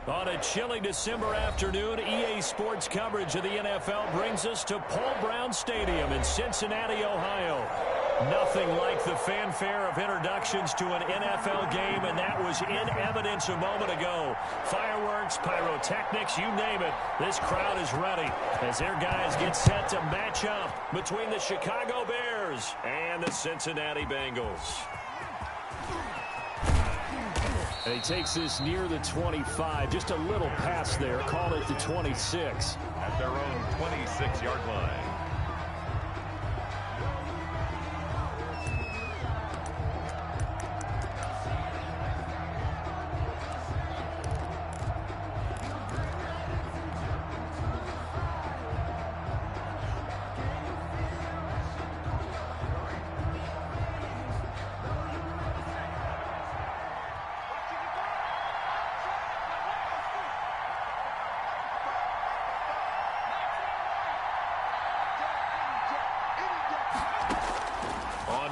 On a chilly December afternoon, EA Sports coverage of the NFL brings us to Paul Brown Stadium in Cincinnati, Ohio. Nothing like the fanfare of introductions to an NFL game, and that was in evidence a moment ago. Fireworks, pyrotechnics, you name it. This crowd is ready as their guys get set to match up between the Chicago Bears and the Cincinnati Bengals. And he takes this near the 25, just a little pass there, call it the 26. At their own 26-yard line.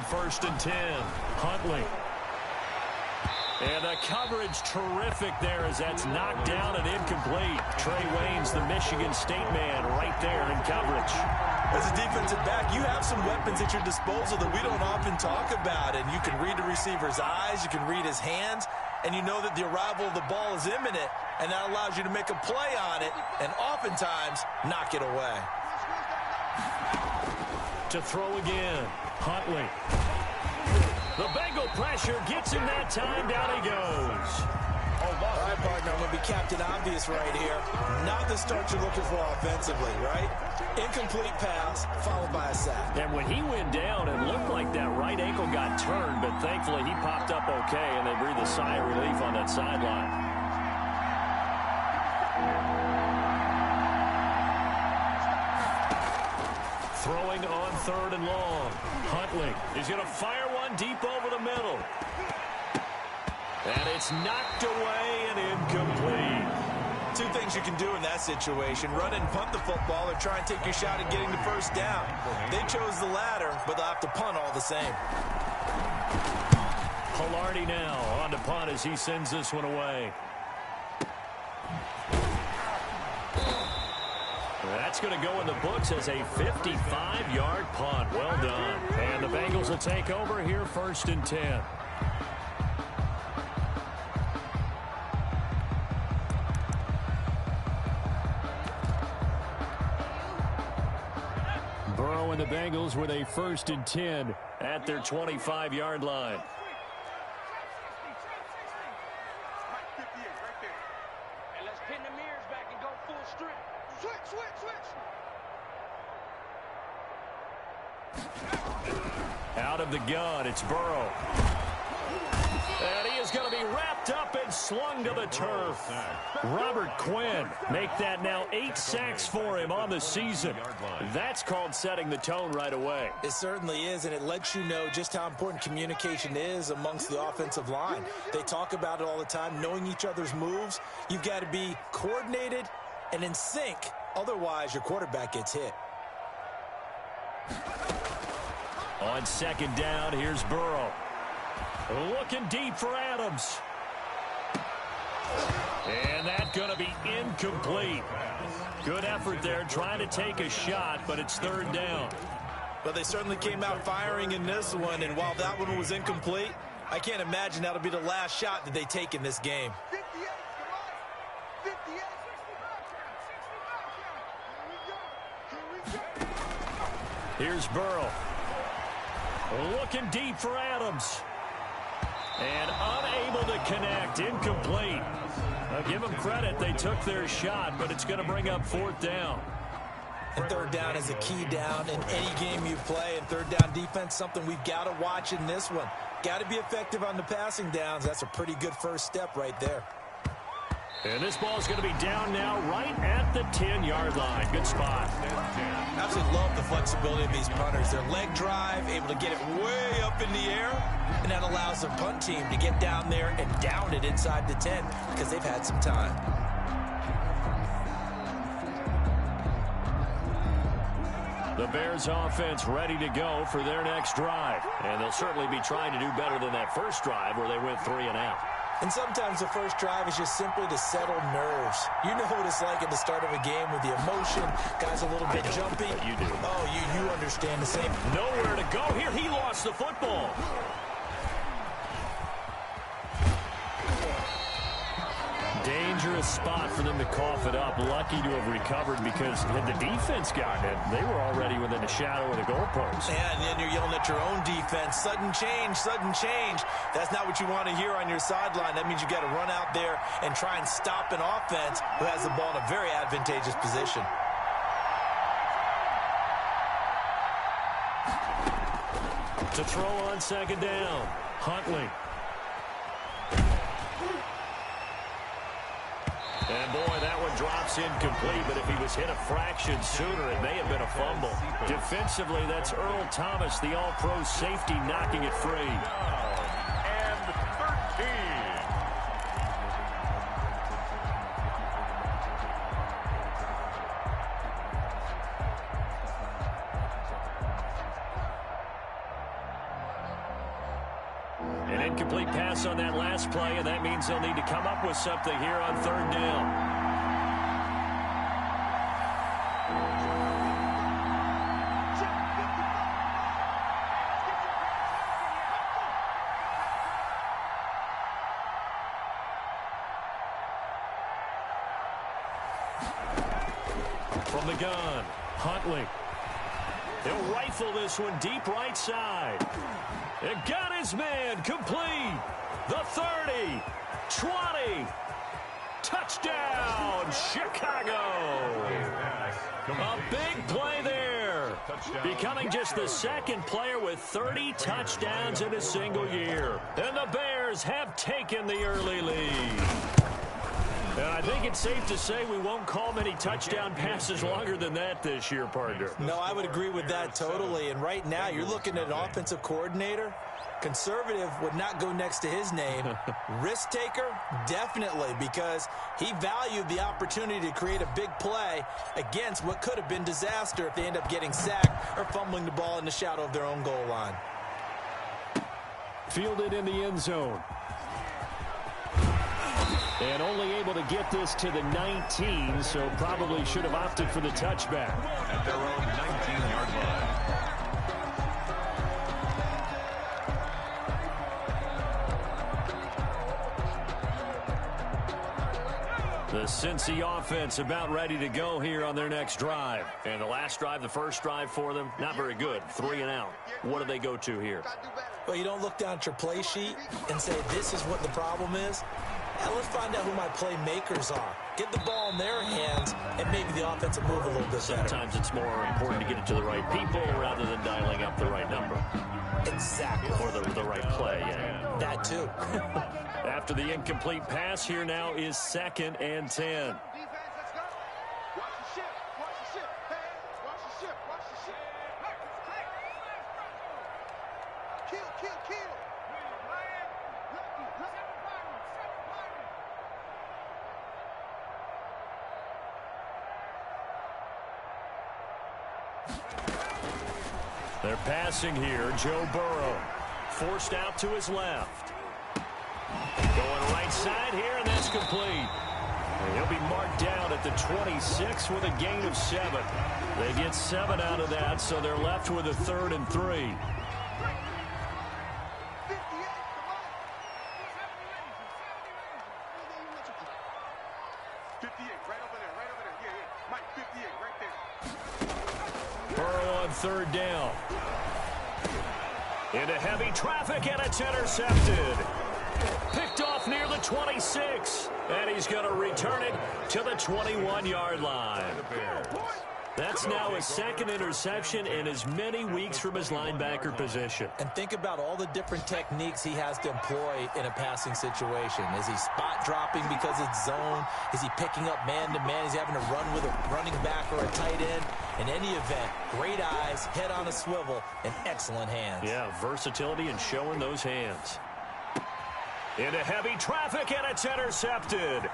First and 10, Huntley. And the coverage terrific there as that's knocked down and incomplete. Trey Waynes, the Michigan State man, right there in coverage. As a defensive back, you have some weapons at your disposal that we don't often talk about. And you can read the receiver's eyes, you can read his hands, and you know that the arrival of the ball is imminent, and that allows you to make a play on it and oftentimes knock it away. To throw again, Huntley. The Bengal pressure gets him that time. Down he goes. All right, partner, I'm going to be Captain Obvious right here. Not the start you're looking for offensively, right? Incomplete pass, followed by a sack. And when he went down, it looked like that right ankle got turned, but thankfully he popped up okay, and they breathed a sigh of relief on that sideline. Throwing on third and long. Huntley is going to fire one deep over the middle. And it's knocked away and incomplete. Two things you can do in that situation. Run and punt the football or try and take your shot at getting the first down. They chose the latter, but they'll have to punt all the same. Palardy now on to punt as he sends this one away. That's going to go in the books as a 55-yard punt. Well done. And the Bengals will take over here first and 10. Burrow and the Bengals with a first and 10 at their 25-yard line. Out of the gun, it's Burrow. And he is going to be wrapped up and slung to the turf. Robert Quinn make that now 8 sacks for him on the season. That's called setting the tone right away. It certainly is, and it lets you know just how important communication is amongst the offensive line. They talk about it all the time, knowing each other's moves. You've got to be coordinated and in sync. Otherwise, your quarterback gets hit. On second down, here's Burrow. Looking deep for Adams. And that's going to be incomplete. Good effort there, trying to take a shot, but it's third down. But they certainly came out firing in this one, and while that one was incomplete, I can't imagine that'll be the last shot that they take in this game. Here's Burrow. Looking deep for Adams. And unable to connect. Incomplete. I'll give them credit. They took their shot, but it's going to bring up fourth down. And third down is a key down in any game you play. And third down defense, something we've got to watch in this one. Got to be effective on the passing downs. That's a pretty good first step right there. And this ball is going to be down now right at the 10-yard line. Good spot. Absolutely love the flexibility of these punters. Their leg drive, able to get it way up in the air, and that allows their punt team to get down there and down it inside the 10 because they've had some time. The Bears offense ready to go for their next drive. And they'll certainly be trying to do better than that first drive where they went 3 and out. And sometimes the first drive is just simply to settle nerves. You know what it's like at the start of a game with the emotion, guys a little bit jumpy. You do. Oh, you understand the same. Nowhere to go here. He lost the football. Dangerous spot for them to cough it up. Lucky to have recovered because had the defense gotten it, they were already within the shadow of the goalpost. Yeah, and then you're yelling at your own defense. Sudden change, sudden change. That's not what you want to hear on your sideline. That means you got to run out there and try and stop an offense who has the ball in a very advantageous position. To throw on second down, Huntley. And boy, that one drops incomplete, but if he was hit a fraction sooner, it may have been a fumble. Defensively, that's Earl Thomas, the all-pro safety, knocking it free. And 13. An incomplete pass on that last play, and that means they'll need to come up with something here on third down. From the gun, Huntley. He'll rifle this one deep right side. It got his man complete. The 30, 20, touchdown, Chicago. A big play there. Becoming just the second player with 30 touchdowns in a single year. And the Bears have taken the early lead. And I think it's safe to say we won't call many touchdown passes longer than that this year, partner. No, I would agree with that totally. And right now, you're looking at an offensive coordinator. Conservative would not go next to his name. Risk taker, definitely, because he valued the opportunity to create a big play against what could have been disaster if they end up getting sacked or fumbling the ball in the shadow of their own goal line. Fielded in the end zone. And only able to get this to the 19, so probably should have opted for the touchback. At their own 19-yard line. The Cincy offense about ready to go here on their next drive. And the last drive, the first drive for them, not very good. 3 and out. What do they go to here? Well, you don't look down at your play sheet and say, this is what the problem is. Yeah, let's find out who my playmakers are. Get the ball in their hands, and maybe the offense will move a little bit better. Sometimes it's more important to get it to the right people rather than dialing up the right number. Exactly. Or the right play, yeah. That too. After the incomplete pass, here now is 2nd and 10. They're passing here. Joe Burrow forced out to his left. Going right side here, and that's complete. And he'll be marked down at the 26 with a gain of 7. They get 7 out of that, so they're left with a 3rd and 3. Burrow on 3rd down. Into heavy traffic, and it's intercepted. Picked off near the 26, and he's going to return it to the 21-yard line. That's now his 2nd interception in as many weeks from his linebacker position. And think about all the different techniques he has to employ in a passing situation. Is he spot dropping because it's zone? Is he picking up man-to-man? Is he having to run with a running back or a tight end? In any event, great eyes, head on a swivel, and excellent hands. Yeah, versatility and showing those hands. Into heavy traffic, and it's intercepted.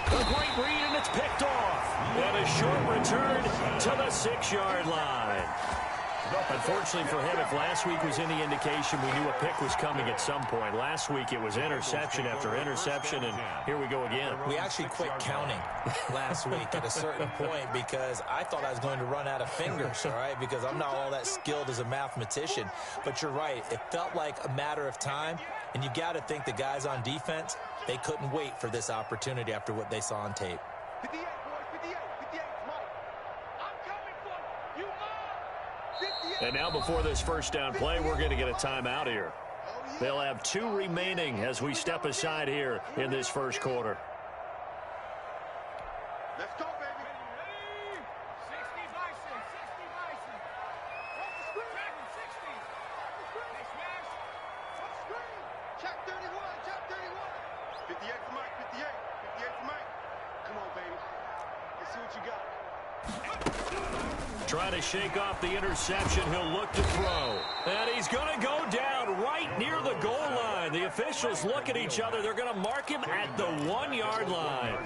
A great read, and it's picked off. And a short return to the 6-yard line. Unfortunately for him, if last week was any indication, we knew a pick was coming at some point. Last week it was interception after interception, and here we go again. We actually quit counting last week at a certain point because I thought I was going to run out of fingers, all right, because I'm not all that skilled as a mathematician. But you're right. It felt like a matter of time, and you got to think the guys on defense, they couldn't wait for this opportunity after what they saw on tape. 58, boys, 58, 58, Mike. I'm coming for you. You are 58. And now before this first down play, we're going to get a timeout here. They'll have 2 remaining as we step aside here in this first quarter. Let's go, baby. 60 Bison, 60 Bison. Off the screen. 60. Off the screen. They smash. Off the screen. Check 31, check 31. 58 for Mike, 58. 58 for Mike. Come on, baby. Let's see what you got. Trying to shake off the interception. He'll look to throw. And he's going to go down right near the goal line. The officials look at each other. They're going to mark him at the 1-yard line.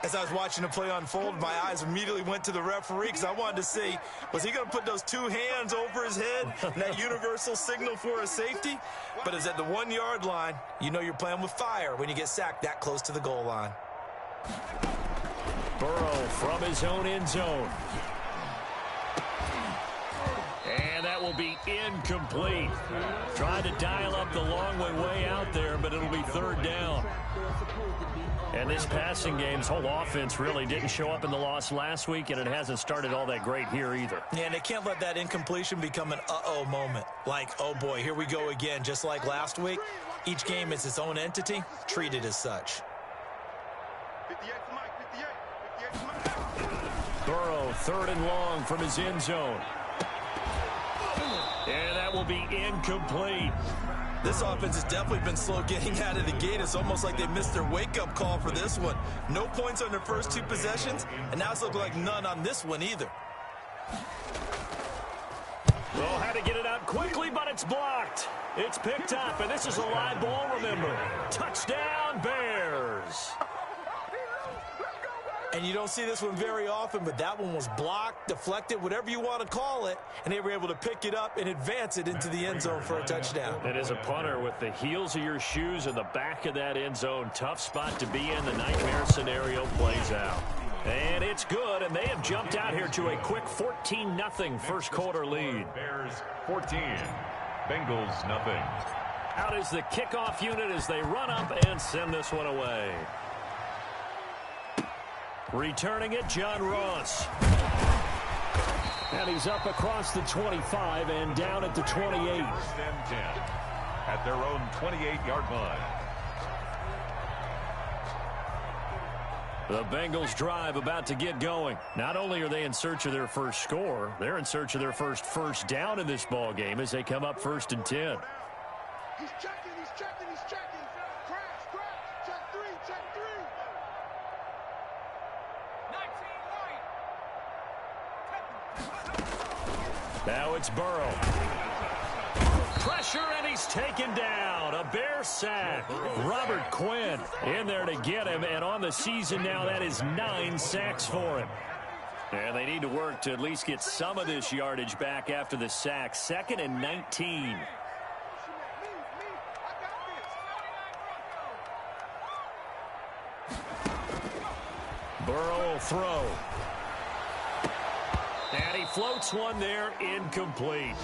As I was watching the play unfold, my eyes immediately went to the referee because I wanted to see, was he going to put those 2 hands over his head and that universal signal for a safety? But it's at the 1-yard line. You know you're playing with fire when you get sacked that close to the goal line. Burrow from his own end zone. And that will be incomplete. Trying to dial up the long way out there, but it'll be 3rd down. And this passing game's whole offense really didn't show up in the loss last week, and it hasn't started all that great here either. Yeah, and they can't let that incompletion become an uh-oh moment. Like, oh boy, here we go again, just like last week. Each game is its own entity, treated as such. 58 for Mike, 58. 58 for Mike. Burrow, 3rd and long from his end zone. And that will be incomplete. This offense has definitely been slow getting out of the gate. It's almost like they missed their wake-up call for this one. No points on their first 2 possessions, and now it's looking like none on this one either. Well, had to get it out quickly, but it's blocked. It's picked up, and this is a live ball, remember. Touchdown, Bears. And you don't see this one very often, but that one was blocked, deflected, whatever you want to call it, and they were able to pick it up and advance it into the end zone for a touchdown. And as a punter, with the heels of your shoes in the back of that end zone, tough spot to be in. The nightmare scenario plays out. And it's good, and they have jumped out here to a quick 14-0 first quarter lead. Bears 14, Bengals nothing. Out is the kickoff unit as they run up and send this one away. Returning it, John Ross. And he's up across the 25 and down at the 28. 1st and 10 at their own 28-yard line. The Bengals drive about to get going. Not only are they in search of their first score, they're in search of their first down in this ball game as they come up 1st and 10. He's checking, he's checking, he's checking. Crash, crash. Check 3, check 3. 19 right. Now it's Burrow. Pressure, and he's taken down. A Bear sack. Robert Quinn in there to get him, and on the season now, that is 9 sacks for him. And they need to work to at least get some of this yardage back after the sack. 2nd and 19. Burrow will throw. And he floats one there, incomplete.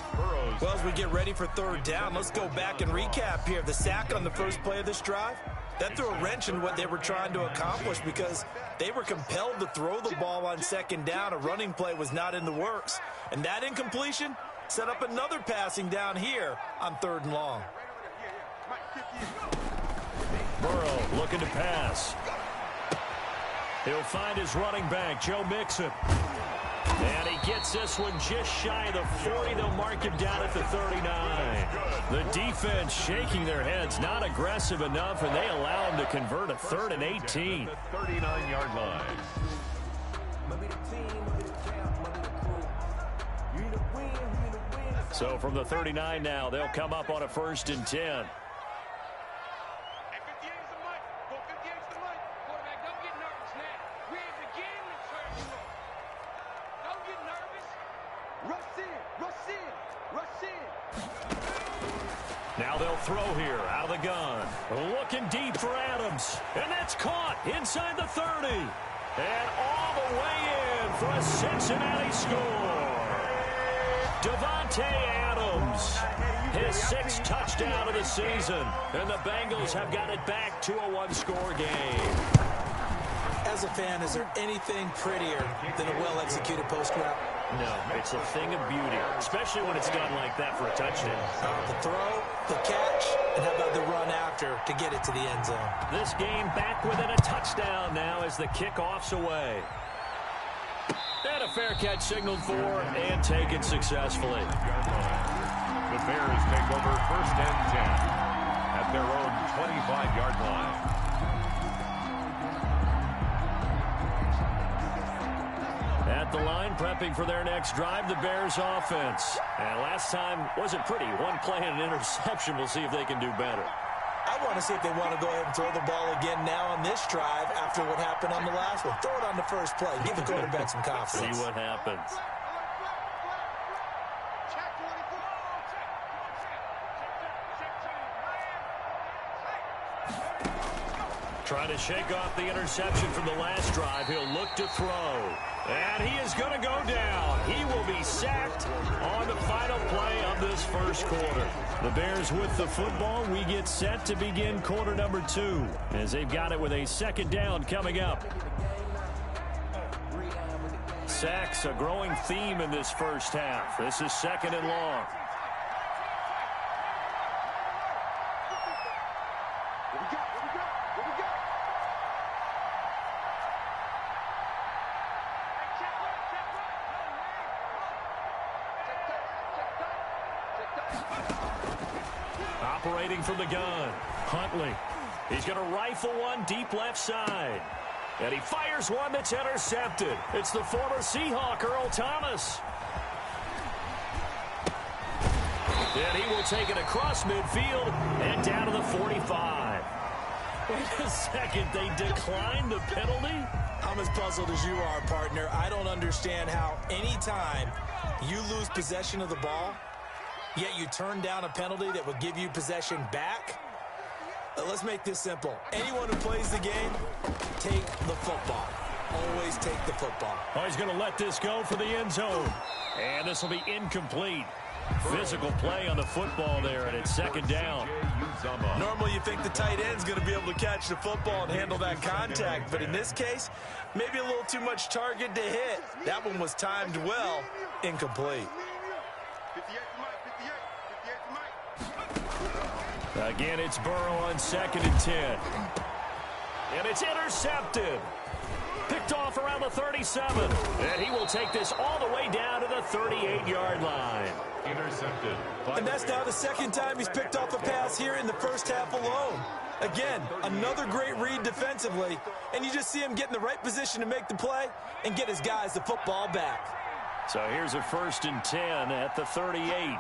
Well, as we get ready for 3rd down, let's go back and recap here. The sack on the first play of this drive, that threw a wrench in what they were trying to accomplish because they were compelled to throw the ball on 2nd down. A running play was not in the works. And that incompletion set up another passing down here on 3rd and long. Burrow looking to pass. He'll find his running back, Joe Mixon. And he gets this one just shy of the 40. They'll mark him down at the 39. The defense shaking their heads, not aggressive enough, and they allow him to convert a 3rd and 18. The 39-yard line. So from the 39 now, they'll come up on a 1st and 10. Now they'll throw here out of the gun. Looking deep for Adams. And that's caught inside the 30. And all the way in for a Cincinnati score. Davante Adams, his 6th touchdown of the season. And the Bengals have got it back to a one-score game. As a fan, is there anything prettier than a well-executed post route? No, it's a thing of beauty, especially when it's done like that for a touchdown. The throw, the catch, and how about the run after to get it to the end zone? This game back within a touchdown now as the kickoff's away. And a fair catch signaled for and taken successfully. The Bears take over 1st and 10 at their own 25-yard line. At the line, prepping for their next drive, the Bears offense. And last time wasn't pretty. One play and an interception. We'll see if they can do better. I want to see if they want to go ahead and throw the ball again now on this drive after what happened on the last one. Throw it on the first play. Give the quarterback some confidence. See what happens. Trying to shake off the interception from the last drive. He'll look to throw. And he is going to go down. He will be sacked on the final play of this first quarter. The Bears with the football. We get set to begin quarter number 2 as they've got it with a 2nd down coming up. Sacks, a growing theme in this first half. This is 2nd and long. Operating from the gun, Huntley. He's going to rifle one deep left side. And he fires one that's intercepted. It's the former Seahawk, Earl Thomas. And he will take it across midfield and down to the 45. Wait a second, they declined the penalty? I'm as puzzled as you are, partner. I don't understand how any time you lose possession of the ball, yet you turn down a penalty that would give you possession back. Let's make this simple. Anyone who plays the game, take the football. Always take the football. Oh, he's going to let this go for the end zone. And this will be incomplete. Physical play on the football there, and it's 2nd down. Normally you think the tight end's going to be able to catch the football and handle that contact, but in this case, maybe a little too much target to hit. That one was timed well, incomplete. Again, it's Burrow on 2nd and 10. And it's intercepted. Picked off around the 37. And he will take this all the way down to the 38-yard line. Intercepted. And that's now the 2nd time he's picked off a pass here in the first half alone. Again, another great read defensively. And you just see him get in the right position to make the play and get his guys the football back. So here's a 1st and 10 at the 38.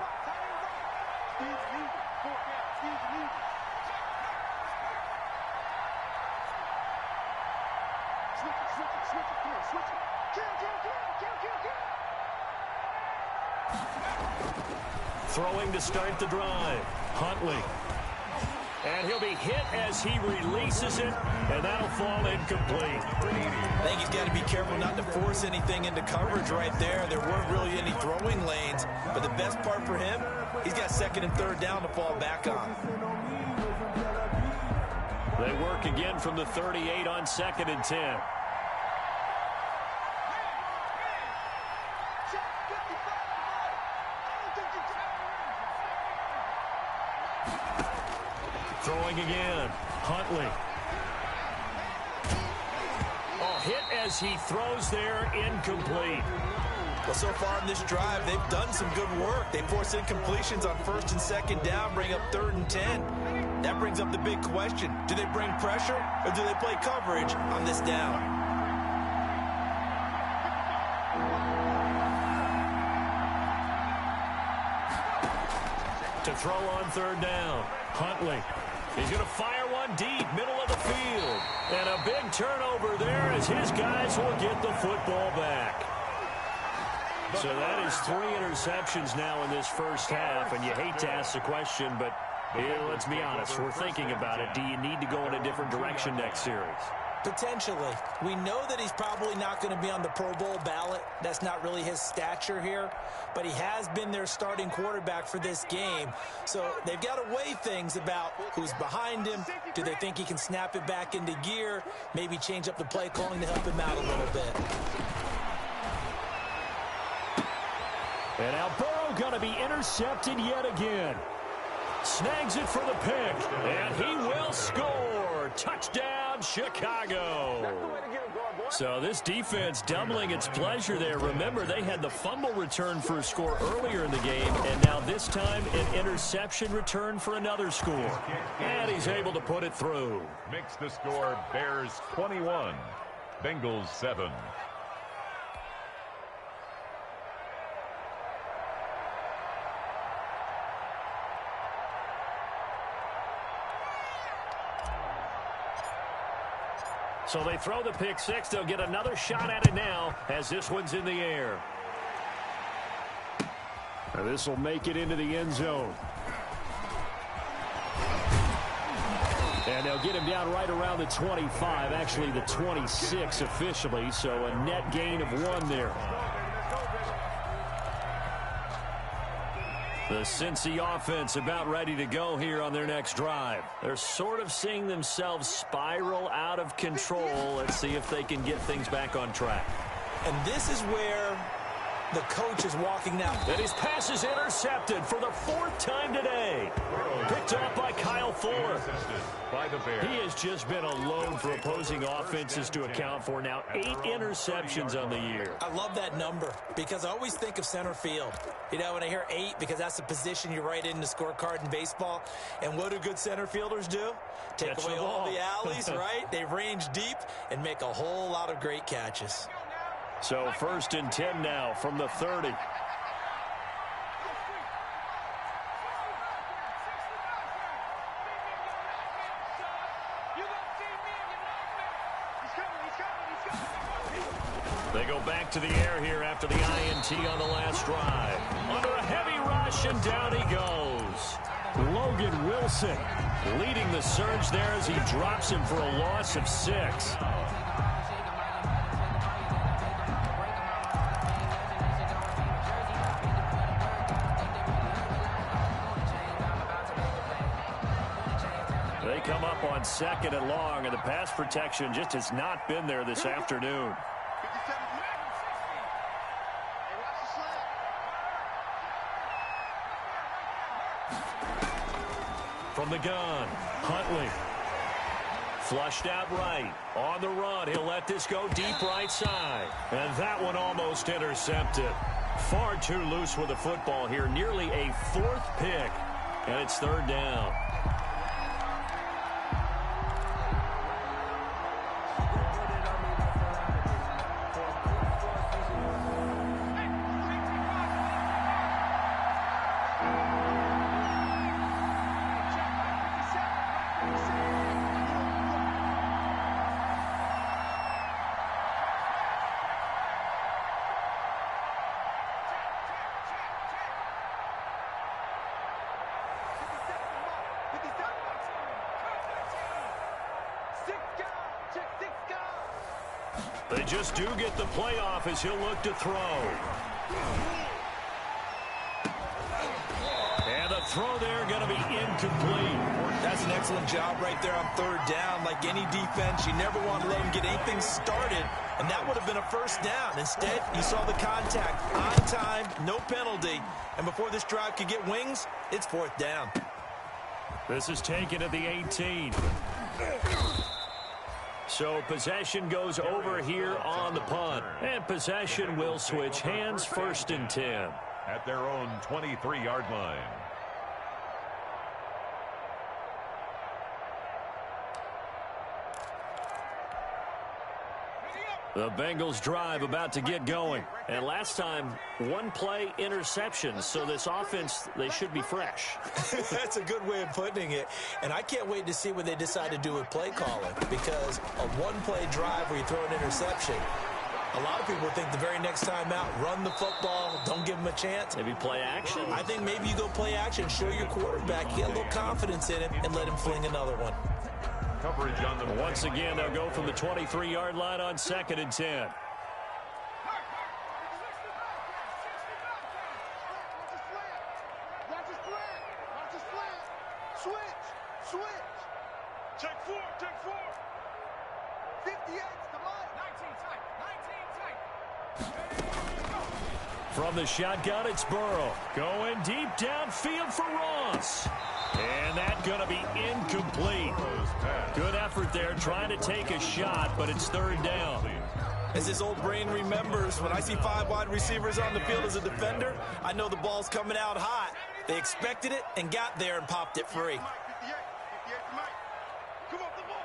Throwing to start the drive. Huntley. And he'll be hit as he releases it, and that'll fall incomplete. I think he's got to be careful not to force anything into coverage right there. There weren't really any throwing lanes, but the best part for him, he's got 2nd and 3rd down to fall back on. They work again from the 38 on 2nd and 10. Throwing again. Huntley. Oh, hit as he throws there, incomplete. Well, so far in this drive, they've done some good work. They force incompletions on 1st and 2nd down, bring up 3rd and 10. That brings up the big question. Do they bring pressure or do they play coverage on this down? To throw on 3rd down. Huntley. He's going to fire one deep, middle of the field. And a big turnover there as his guys will get the football back. So that is 3 interceptions now in this first half. And you hate to ask the question, but Yeah, let's be honest. We're thinking about it. Do you need to go in a different direction next series? Potentially. We know that he's probably not going to be on the Pro Bowl ballot. That's not really his stature here. But he has been their starting quarterback for this game. So they've got to weigh things about who's behind him. Do they think he can snap it back into gear? Maybe change up the play calling to help him out a little bit. And now Burrow going to be intercepted yet again. Snags it for the pick. And he will score. Touchdown, Chicago. So this defense doubling its pleasure there. Remember, they had the fumble return for a score earlier in the game, and now this time an interception return for another score. And he's able to put it through. Makes the score Bears 21, Bengals 7. So they throw the pick six. They'll get another shot at it now as this one's in the air. And this will make it into the end zone. And they'll get him down right around the 25, actually the 26 officially, so a net gain of 1 there. The Cincy offense about ready to go here on their next drive. They're sort of seeing themselves spiral out of control. Let's see if they can get things back on track. And this is where the coach is walking now. And his pass is intercepted for the 4th time today. Picked up by Kyle Fuller. By the Bears. He has just been a load for opposing offenses to account for. Now 8 interceptions on the year. I love that number because I always think of center field. You know, when I hear 8, because that's the position you write in the scorecard in baseball. And what do good center fielders do? Take away all the alleys, right? They range deep and make a whole lot of great catches. So 1st and 10 now from the 30. They go back to the air here after the INT on the last drive. Under a heavy rush, and down he goes. Logan Wilson leading the surge there as he drops him for a loss of 6. They come up on 2nd and long, and the pass protection just has not been there this afternoon. From the gun, Huntley. Flushed out right. On the run, he'll let this go deep right side. And that one almost intercepted. Far too loose with the football here. Nearly a 4th pick. And it's 3rd down. They just do get the playoff as he'll look to throw. And the throw there going to be incomplete. That's an excellent job right there on 3rd down. Like any defense, you never want to let them get anything started, and that would have been a 1st down. Instead, you saw the contact on time, no penalty, and before this drive could get wings, it's 4th down. This is taken at the 18. So possession goes over here on the punt. And possession will switch hands, 1st and 10. At their own 23-yard line. The Bengals drive about to get going. And last time, 1 play interception. So this offense, they should be fresh. That's a good way of putting it. And I can't wait to see what they decide to do with play calling. Because a 1-play drive where you throw an interception, A lot of people think the very next time out, run the football, don't give him a chance. Maybe play action? I think maybe you go play action, show your quarterback, get a little confidence in him, and let him fling another one. Coverage on the Once again, they'll go from the 23-yard line on 2nd and 10. Take four. 58 to line. 19 tight. From the shotgun, it's Burrow. Going deep downfield for Ross. And that's going to be incomplete. Good effort there trying to take a shot, but it's 3rd down. As his old brain remembers, when I see 5 wide receivers on the field as a defender, I know the ball's coming out hot. They expected it and got there and popped it free. 58 to Mike. Come off the ball.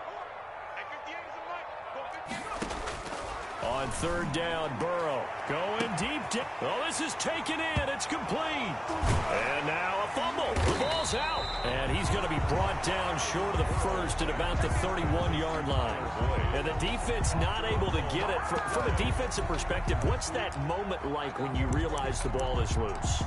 At 58 is a Mike. Go 58. On 3rd down, Burrow going deep down. Oh, this is taken in. It's complete. And now a fumble. The ball's out. And he's going to be brought down short of the first at about the 31-yard line. And the defense not able to get it. From a defensive perspective, what's that moment like when you realize the ball is loose?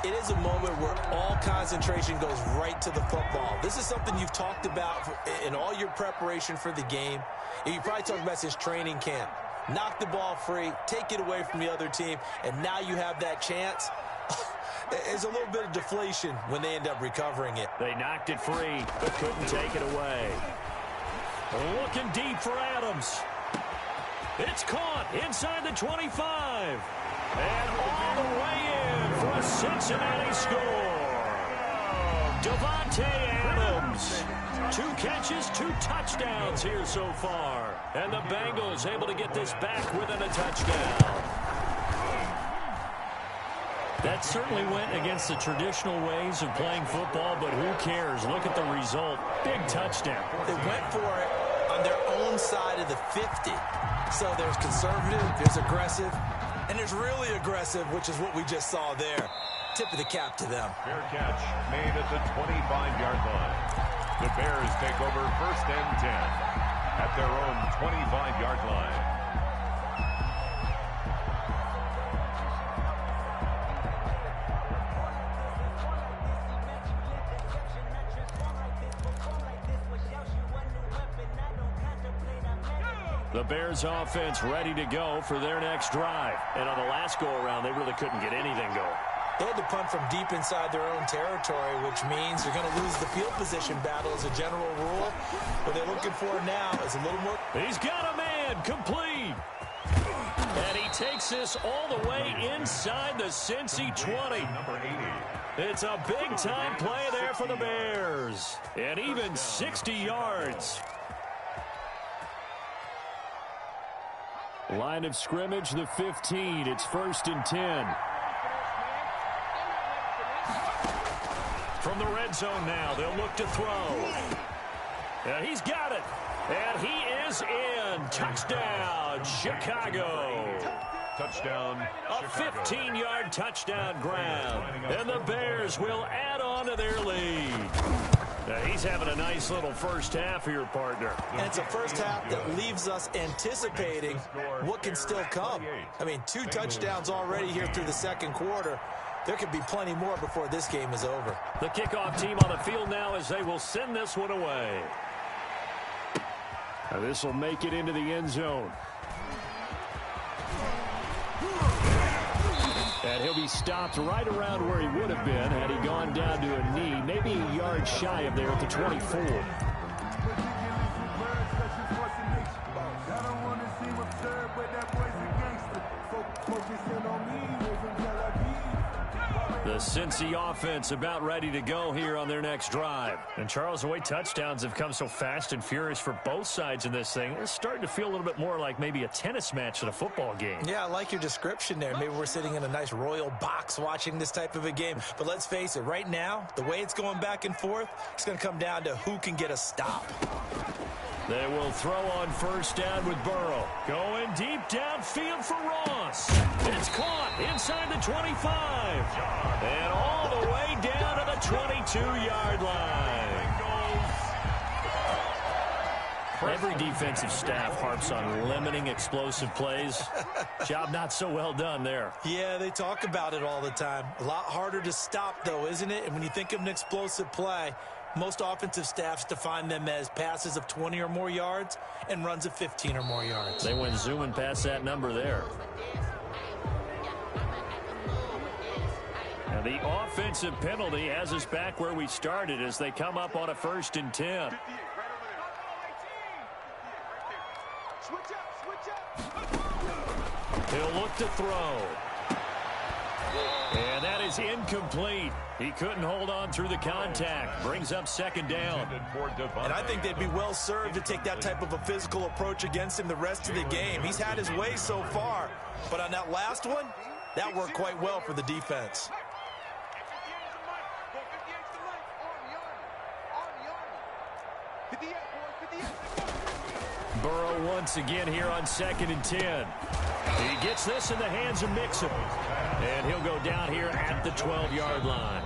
It is a moment where all concentration goes right to the football. This is something you've talked about in all your preparation for the game. And you probably talked about since training camp. Knock the ball free, take it away from the other team, and now you have that chance. There's a little bit of deflation when they end up recovering it. They knocked it free, but couldn't take it away. Looking deep for Adams. It's caught inside the 25. And all the way in for a Cincinnati score. Davante Adams. 2 catches, 2 touchdowns here so far. And the Bengals able to get this back within a touchdown. That certainly went against the traditional ways of playing football, but who cares? Look at the result. Big touchdown. They went for it on their own side of the 50. So there's conservative, there's aggressive, and there's really aggressive, which is what we just saw there. Tip of the cap to them. fair catch made at the 25-yard line. The Bears take over 1st and 10 at their own 25-yard line. The Bears offense ready to go for their next drive. And on the last go-around, they really couldn't get anything going. They had to punt from deep inside their own territory, which means you're going to lose the field position battle as a general rule. What they're looking for now is a little more. He's got a man, complete. And he takes this all the way inside the Cincy 20. Number 80. It's a big-time play there for the Bears. And even 60 yards. Line of scrimmage, the 15. It's 1st and 10. From the red zone now, they'll look to throw. And he's got it. And he is in. Touchdown, Chicago. Touchdown, A 15-yard touchdown grab. And the Bears will add on to their lead. Now, he's having a nice little first half here, partner. And it's a first half that leaves us anticipating what can still come. I mean, 2 touchdowns already here through the 2nd quarter. There could be plenty more before this game is over. The kickoff team on the field now as they will send this one away. Now this will make it into the end zone. And he'll be stopped right around where he would have been had he gone down to a knee, maybe a yard shy of there at the 24. The Cincy offense about ready to go here on their next drive. And Charles, the way touchdowns have come so fast and furious for both sides in this thing, it's starting to feel a little bit more like maybe a tennis match than a football game. Yeah, I like your description there. Maybe we're sitting in a nice royal box watching this type of a game. But let's face it, right now, the way it's going back and forth, it's going to come down to who can get a stop. They will throw on 1st down with Burrow. Going deep downfield for Ross. It's caught inside the 25. And all the way down to the 22-yard line. Every defensive staff harps on limiting explosive plays. Job not so well done there. Yeah, they talk about it all the time. A lot harder to stop, though, isn't it? And when you think of an explosive play, most offensive staffs define them as passes of 20 or more yards and runs of 15 or more yards. They went zooming past that number there. Now the offensive penalty has us back where we started as they come up on a 1st and 10. He'll look to throw. And that is incomplete. He couldn't hold on through the contact. Brings up 2nd down. And I think they'd be well served to take that type of a physical approach against him the rest of the game. He's had his way so far. But on that last one, that worked quite well for the defense. Burrow once again here on 2nd and 10. He gets this in the hands of Mixon. And he'll go down here at the 12-yard line.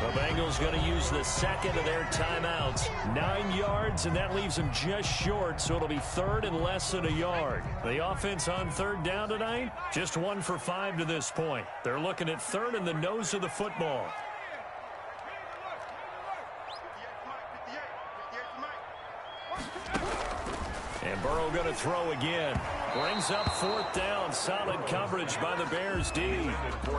The Bengals going to use the 2nd of their timeouts. 9 yards, and that leaves them just short, so it'll be 3rd and less than a yard. The offense on 3rd down tonight, just 1 for 5 to this point. They're looking at 3rd in the nose of the football. And Burrow going to throw again. Brings up 4th down. Solid coverage by the Bears D.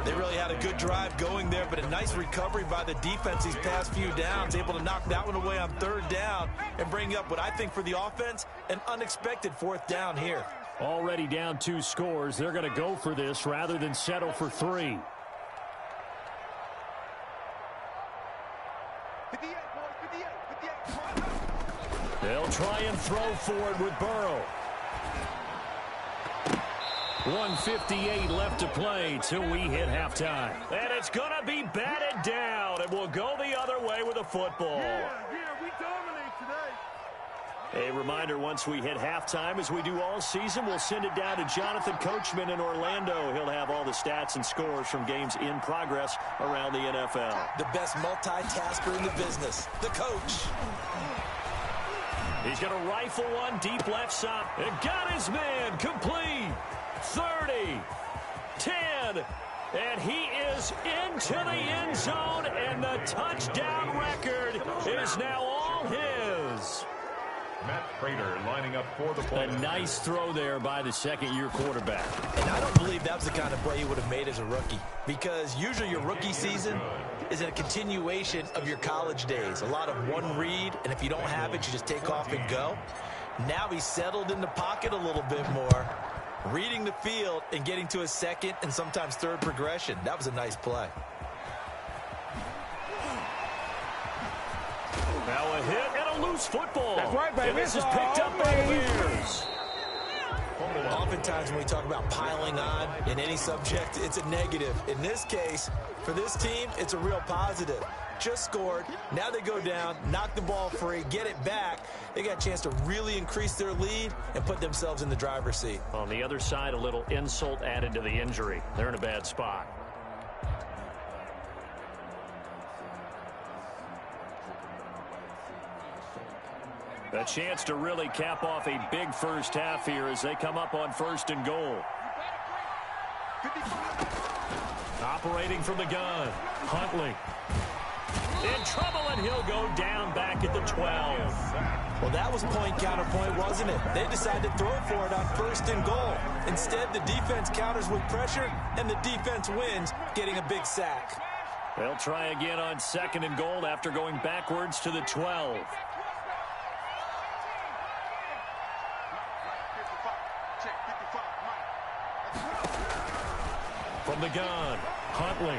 They really had a good drive going there, but a nice recovery by the defense these past few downs. Able to knock that one away on 3rd down and bring up what I think for the offense, an unexpected 4th down here. Already down 2 scores. They're going to go for this rather than settle for 3. They'll try and throw forward with Burrow. 1:58 left to play till we hit halftime. And it's going to be batted down, and we'll go the other way with the football. Yeah, we dominate today. A reminder, once we hit halftime, as we do all season, we'll send it down to Jonathan Coachman in Orlando. He'll have all the stats and scores from games in progress around the NFL. The best multitasker in the business, the coach. He's going to rifle one deep left side. And got his man complete. 30, 10, and he is into the end zone, and the touchdown record is now all his. Matt Prater lining up for the play. A nice throw there by the 2nd-year quarterback. And I don't believe that was the kind of play he would have made as a rookie, because usually your rookie season is a continuation of your college days. A lot of one read, and if you don't have it, you just take off and go. Now he's settled in the pocket a little bit more, reading the field and getting to a 2nd and sometimes 3rd progression. That was a nice play. Now a hit and a loose football. That's right, baby. And this is picked up by the Bears. Oftentimes when we talk about piling on in any subject, it's a negative. In this case, for this team, it's a real positive. Just scored. Now they go down, knock the ball free, get it back. They got a chance to really increase their lead and put themselves in the driver's seat. On the other side, a little insult added to the injury. They're in a bad spot. A chance to really cap off a big first half here as they come up on 1st and goal. Operating from the gun, Huntley. In trouble, and he'll go down back at the 12. Well, that was point counterpoint, wasn't it? They decided to throw for it on 1st and goal. Instead, the defense counters with pressure, and the defense wins, getting a big sack. They'll try again on 2nd and goal after going backwards to the 12. From the gun, Huntley.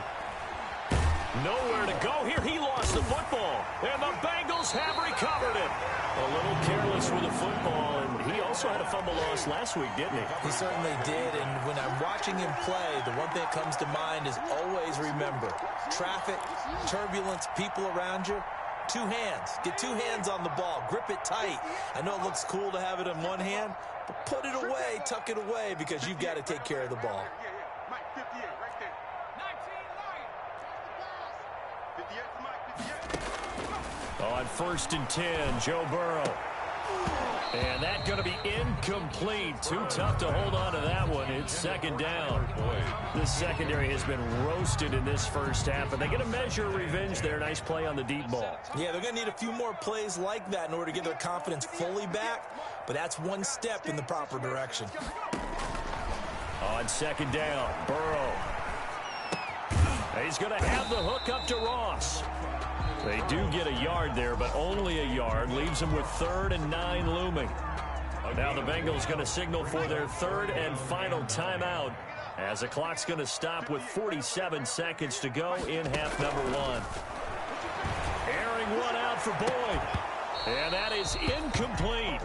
Nowhere to go here. He lost the football, and the Bengals have recovered it. A little careless with the football, and he also had a fumble loss last week, didn't he? He certainly did, and when I'm watching him play, the one thing that comes to mind is always remember, traffic, turbulence, people around you, 2 hands. Get 2 hands on the ball. Grip it tight. I know it looks cool to have it in one hand, but put it away, tuck it away, because you've got to take care of the ball. On 1st and 10, Joe Burrow. And that's going to be incomplete. Too tough to hold on to that one. It's second down. The secondary has been roasted in this first half, but they get a measure of revenge there. Nice play on the deep ball. Yeah, they're going to need a few more plays like that in order to get their confidence fully back, but that's one step in the proper direction. On second down, Burrow. He's going to have the hook up to Ross. They do get a yard there, but only a yard. Leaves them with 3rd and 9 looming. Now the Bengals going to signal for their 3rd and final timeout as the clock's going to stop with 47 seconds to go in half number 1. Airing one out for Boyd. And that is incomplete.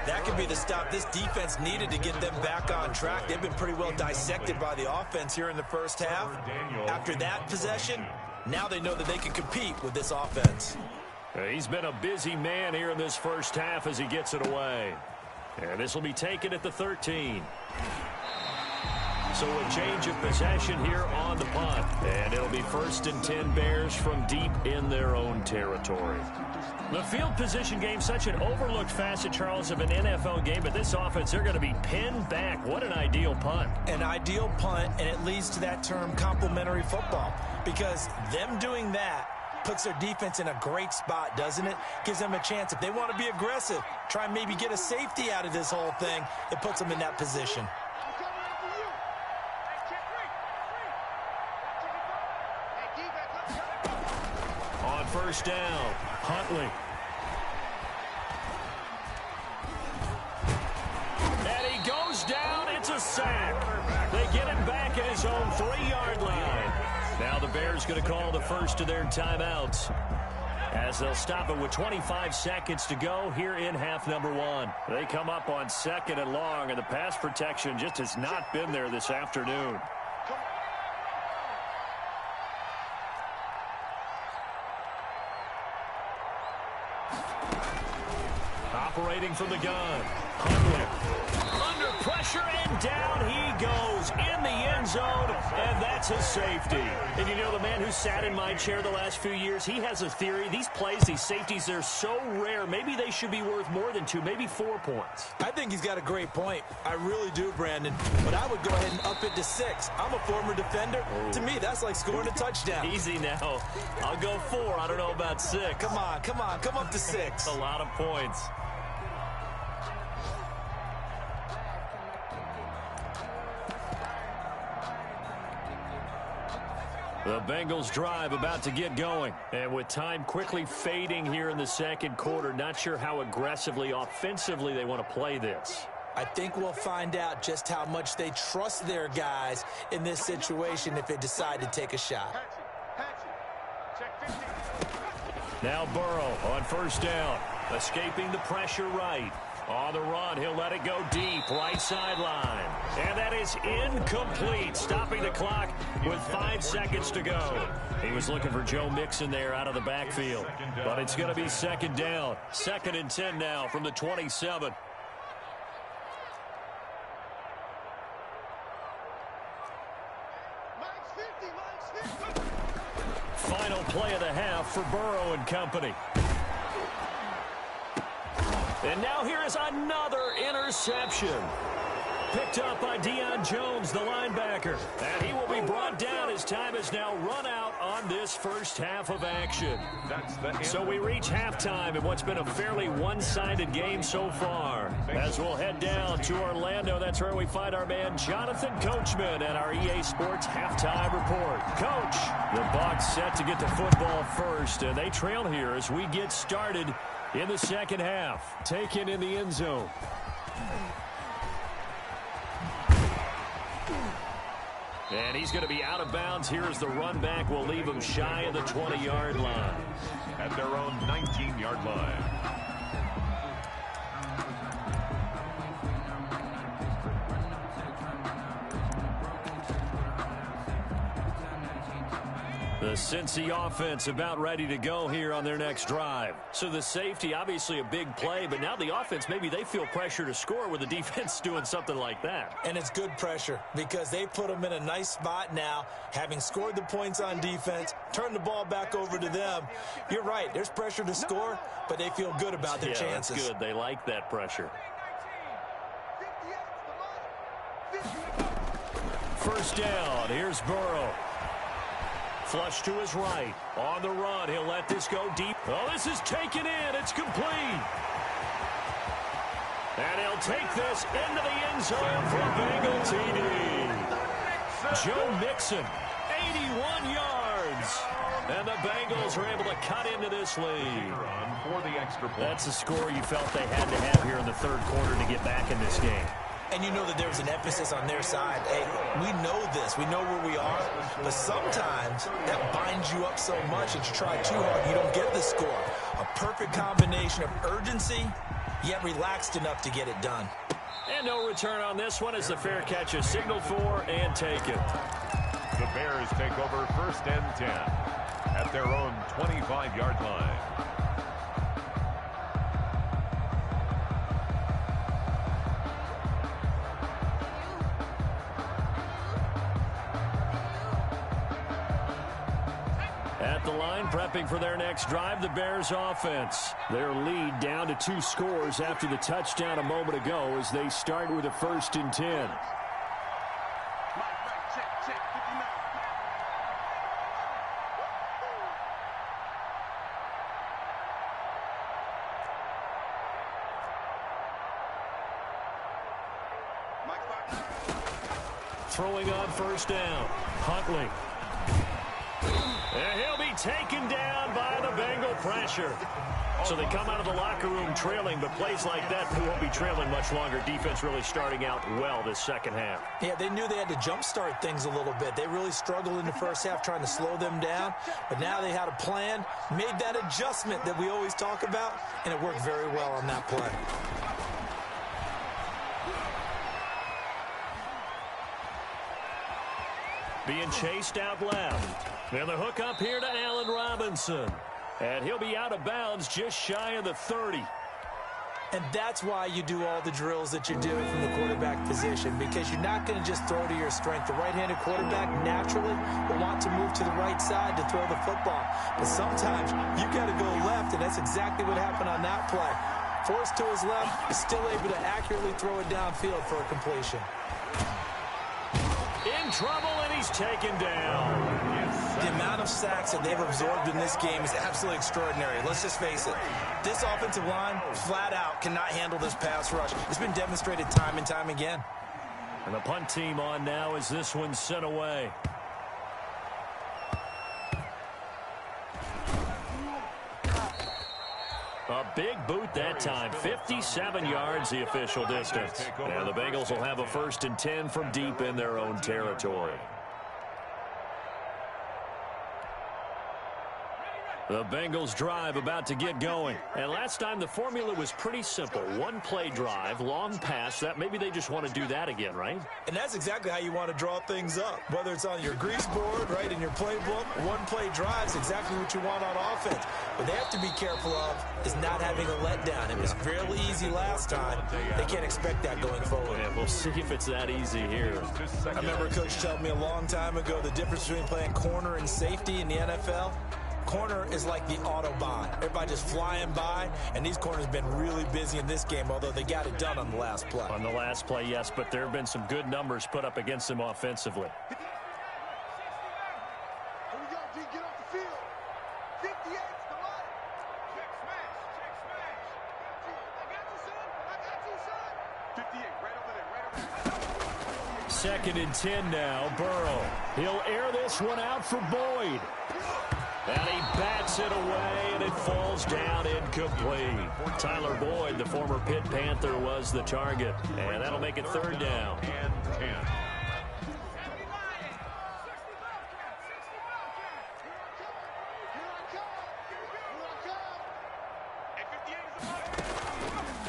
That could be the stop this defense needed to get them back on track. They've been pretty well dissected by the offense here in the first half. After that possession, now they know that they can compete with this offense. He's been a busy man here in this first half as he gets it away. And this will be taken at the 13. So a change of possession here on the punt. And it'll be 1st and 10 Bears from deep in their own territory. The field position game, such an overlooked facet, Charles, of an NFL game. But this offense, they're going to be pinned back. What an ideal punt. An ideal punt, and it leads to that term complementary football. Because them doing that puts their defense in a great spot, doesn't it? Gives them a chance. If they want to be aggressive, try and maybe get a safety out of this whole thing, it puts them in that position. On first down, Huntley. And he goes down. It's a sack. They get him back at his own 3-yard line. Now the Bears going to call the first of their timeouts as they'll stop it with 25 seconds to go here in half number 1. They come up on 2nd and long, and the pass protection just has not been there this afternoon. Operating from the gun. Huntley. Under pressure, and down he goes in the end zone, and that's a safety. And you know, the man who sat in my chair the last few years, he has a theory. These plays, these safeties, they're so rare. Maybe they should be worth more than 2, maybe 4 points. I think he's got a great point. I really do, Brandon. But I would go ahead and up it to 6. I'm a former defender. Oh. To me, that's like scoring a touchdown. Easy now. I'll go 4. I don't know about 6. Come on. Come up to 6. A lot of points. The Bengals drive about to get going. And with time quickly fading here in the second quarter, not sure how aggressively, offensively they want to play this. I think we'll find out just how much they trust their guys in this situation if they decide to take a shot. Now Burrow on first down, escaping the pressure right. On the run, he'll let it go deep, right sideline. And that is incomplete, stopping the clock with 5 seconds to go. He was looking for Joe Mixon there out of the backfield. But it's going to be second down. 2nd and 10 now from the 27. Final play of the half for Burrow and company. And now here is another interception. Picked up by Deion Jones, the linebacker. And he will be brought down as time has now run out on this first half of action. So we reach halftime in what's been a fairly one-sided game so far. As we'll head down to Orlando, that's where we find our man Jonathan Coachman at our EA Sports Halftime Report. Coach, the Bucs set to get the football first, and they trail here as we get started in the second half. Taken in the end zone. And he's going to be out of bounds. Here as the run back will leave him shy of the 20-yard line. At their own 19-yard line. The The Cincy offense about ready to go here on their next drive. So the safety, obviously a big play, but now the offense, maybe they feel pressure to score with the defense doing something like that. And it's good pressure because they put them in a nice spot now, having scored the points on defense, turn the ball back over to them. You're right, there's pressure to score, but they feel good about their chances. That's good. They like that pressure. First down, here's Burrow. Flush to his right. On the run, he'll let this go deep. Oh, this is taken in. It's complete. And he'll take this into the end zone for a Bengal TD. Joe Mixon, 81 yards. And the Bengals are able to cut into this lead. That's a score you felt they had to have here in the third quarter to get back in this game. And you know that there was an emphasis on their side. Hey, we know this. We know where we are. But sometimes that binds you up so much that you try too hard, you don't get the score. A perfect combination of urgency, yet relaxed enough to get it done. And no return on this one as the fair catch is signaled for and taken. The Bears take over 1st and 10 at their own 25-yard line. At the line, prepping for their next drive, the Bears offense. Their lead down to 2 scores after the touchdown a moment ago as they start with a 1st and 10. Throwing on 1st down, Huntley. And he'll be taken down by the Bengal pressure. So they come out of the locker room trailing, but plays like that, they won't be trailing much longer. Defense really starting out well this second half. Yeah, they knew they had to jumpstart things a little bit. They really struggled in the first half trying to slow them down, but now they had a plan, made that adjustment that we always talk about, and it worked very well on that play. Being chased out left. And the hook up here to Allen Robinson. And he'll be out of bounds just shy of the 30. And that's why you do all the drills that you're doing from the quarterback position, because you're not going to just throw to your strength. The right-handed quarterback naturally will want to move to the right side to throw the football. But sometimes you got to go left, and that's exactly what happened on that play. Forced to his left, still able to accurately throw it downfield for a completion. In trouble, and he's taken down. The amount of sacks that they've absorbed in this game is absolutely extraordinary. Let's just face it. This offensive line, flat out, cannot handle this pass rush. It's been demonstrated time and time again. And the punt team on now as this one's sent away. A big boot that time. 57 yards the official distance. And the Bengals will have a 1st and 10 from deep in their own territory. The Bengals drive about to get going. And last time the formula was pretty simple. One play drive, long pass. That maybe they just want to do that again, right? And that's exactly how you want to draw things up. Whether it's on your grease board, right, in your playbook, one play drive is exactly what you want on offense. What they have to be careful of is not having a letdown. It was fairly easy last time. They can't expect that going forward. Yeah, we'll see if it's that easy here. I remember Coach telling me a long time ago the difference between playing corner and safety in the NFL. Corner is like the Autobahn. Everybody just flying by, and these corners have been really busy in this game, although they got it done on the last play. On the last play, yes, but there have been some good numbers put up against them offensively. Here we go, D, get off the field. 58, come on. Check smash, check smash. I got you, son. I got you, son. 58, right over there, 2nd and 10 now, Burrow. He'll air this one out for Boyd. And he bats it away, and it falls down incomplete. Tyler Boyd, the former Pitt Panther, was the target. And that'll make it 3rd down. And 10.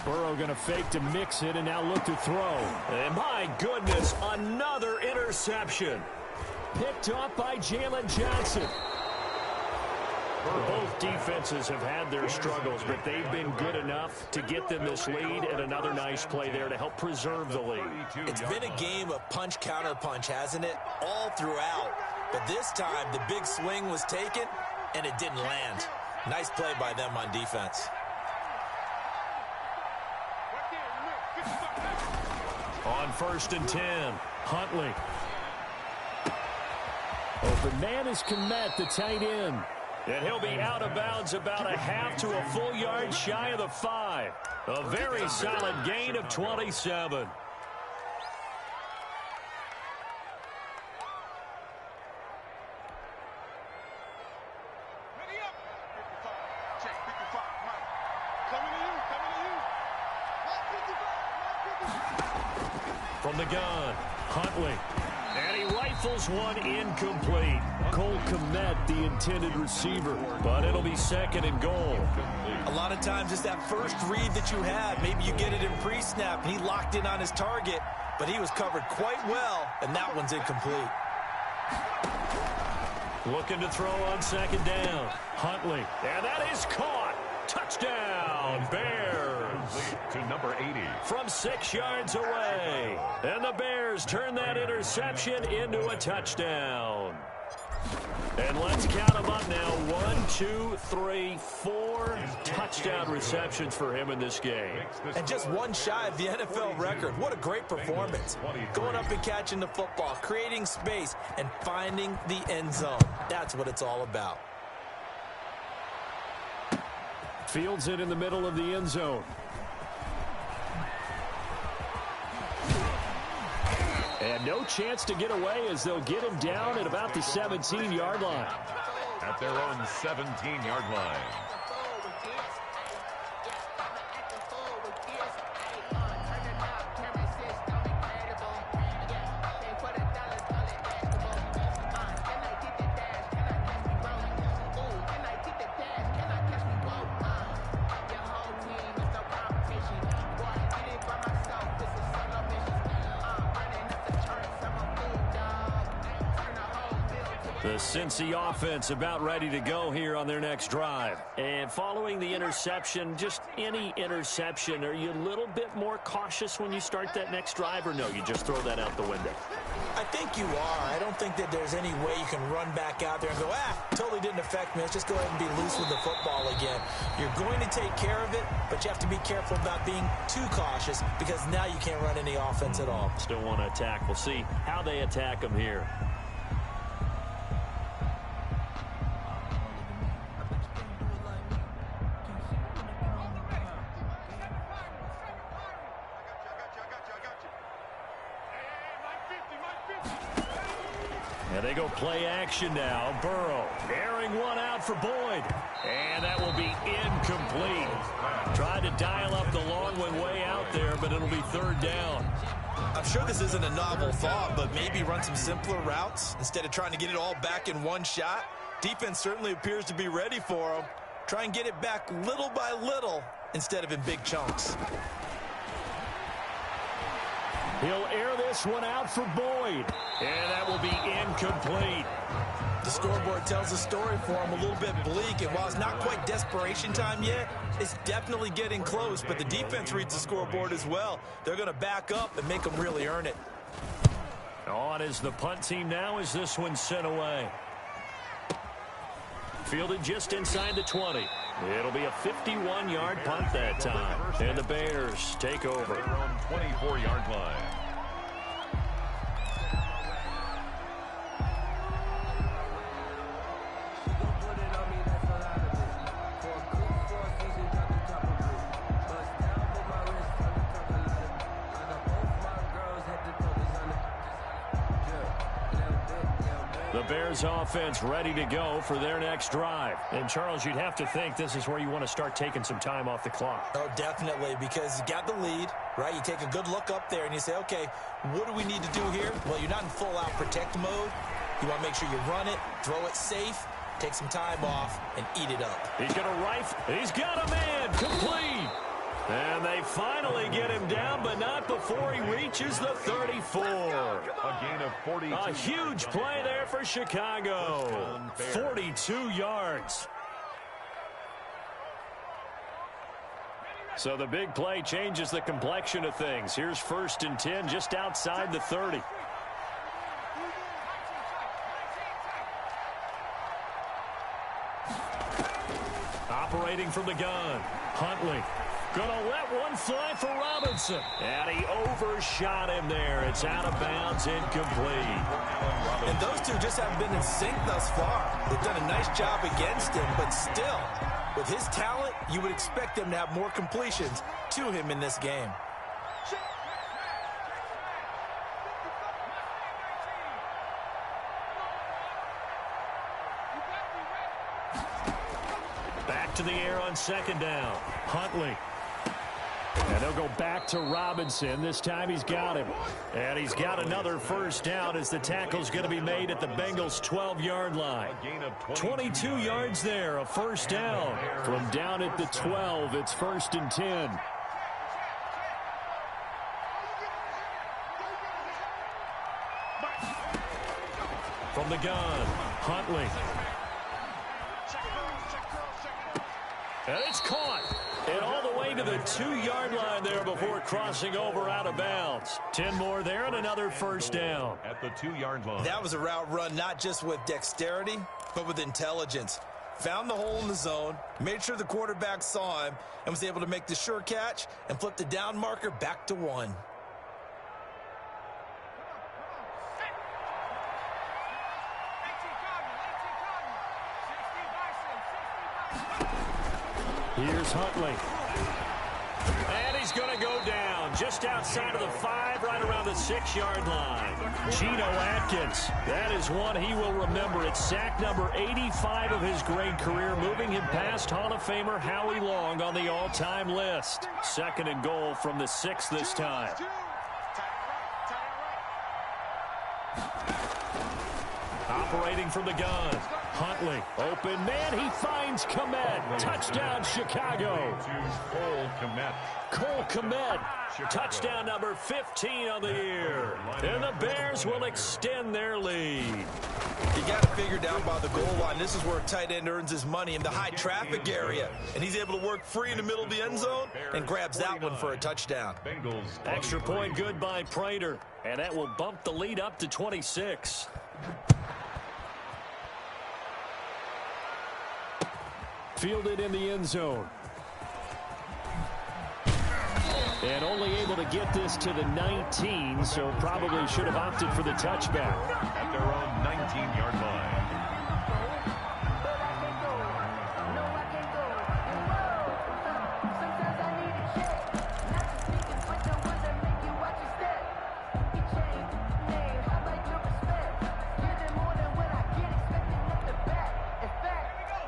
Burrow going to fake to mix it and now look to throw. And my goodness, another interception. Picked off by Jalen Johnson. Both defenses have had their struggles, but they've been good enough to get them this lead, and another nice play there to help preserve the lead. It's been a game of punch-counter-punch, hasn't it? All throughout. But this time, the big swing was taken, and it didn't land. Nice play by them on defense. On 1st and 10, Huntley. Open man is Kmet, the tight end. And he'll be out of bounds about a half to a full yard shy of the 5. A very solid gain of 27. From the gun, Huntley. And he rifles one incomplete. Cole Kmet, the intended receiver. But it'll be 2nd and goal. A lot of times it's that first read that you have. Maybe you get it in pre-snap. He locked in on his target, but he was covered quite well, and that one's incomplete. Looking to throw on 2nd down. Huntley. And that is caught. Touchdown, Bears. To number 80. From 6 yards away. And the Bears turn that interception into a touchdown. And let's count them up now. 1, 2, 3, 4 touchdown receptions for him in this game. And just one shy of the NFL record. What a great performance. Going up and catching the football, creating space, and finding the end zone. That's what it's all about. Fields it in the middle of the end zone. And no chance to get away as they'll get him down at about the 17-yard line. At their own 17-yard line. The Cincy offense about ready to go here on their next drive. And following the interception, just any interception, are you a little bit more cautious when you start that next drive, or no, you just throw that out the window? I think you are. I don't think that there's any way you can run back out there and go, totally didn't affect me. Let's just go ahead and be loose with the football again. You're going to take care of it, but you have to be careful about being too cautious because now you can't run any offense at all. Still want to attack. We'll see how they attack them here. And they go play action now. Burrow airing one out for Boyd. And that will be incomplete. Tried to dial up the long one way out there, but it'll be 3rd down. I'm sure this isn't a novel thought, but maybe run some simpler routes instead of trying to get it all back in one shot. Defense certainly appears to be ready for them. Try and get it back little by little instead of in big chunks. He'll air this one out for Boyd. And that will be incomplete. The scoreboard tells a story for him, a little bit bleak, and while it's not quite desperation time yet, it's definitely getting close, but the defense reads the scoreboard as well. They're going to back up and make them really earn it. On is the punt team now as this one's sent away. Fielded just inside the 20. It'll be a 51-yard punt that time. And the Bears take over. They're on 24-yard line. The Bears offense ready to go for their next drive. And, Charles, you'd have to think this is where you want to start taking some time off the clock. Oh, definitely, because you got the lead, right? You take a good look up there and you say, okay, what do we need to do here? Well, you're not in full-out protect mode. You want to make sure you run it, throw it safe, take some time off, and eat it up. He's going to rifle. He's got a man. Complete. And they finally get him down, but not before he reaches the 34. A gain of 42. A huge play there for Chicago. 42 yards. So the big play changes the complexion of things. Here's 1st and 10 just outside the 30. Operating from the gun, Huntley. Gonna let one fly for Robinson. And he overshot him there. It's out of bounds, incomplete. And those two just haven't been in sync thus far. They've done a nice job against him, but still, with his talent, you would expect them to have more completions to him in this game. Back to the air on 2nd down. Huntley. And they'll go back to Robinson. This time he's got him. And he's got another 1st down as the tackle's going to be made at the Bengals' 12-yard line. 22 yards there, a 1st down. From down at the 12, it's 1st and 10. From the gun, Huntley. And it's caught. And all the way to the 2-yard line there before crossing over out of bounds. 10 more there and another 1st down. At the 2-yard line. That was a route run not just with dexterity, but with intelligence. Found the hole in the zone, made sure the quarterback saw him, and was able to make the sure catch and flip the down marker back to 1. Here's Huntley. And he's going to go down just outside of the 5, right around the 6-yard line. Geno Atkins, that is one he will remember. It's sack number 85 of his great career, moving him past Hall of Famer Howie Long on the all-time list. 2nd and goal from the 6 this time. Operating from the gun, Huntley. Open man, he finds Kmet. Touchdown, Chicago. Cole Kmet. Touchdown number 15 on the year. And the Bears will extend their lead. You got to figure down by the goal line. This is where a tight end earns his money in the high traffic area. And he's able to work free in the middle of the end zone and grabs that one for a touchdown. Extra point good by Prater. And that will bump the lead up to 26. Fielded in the end zone. And only able to get this to the 19, so probably should have opted for the touchback. At their own 19-yard line.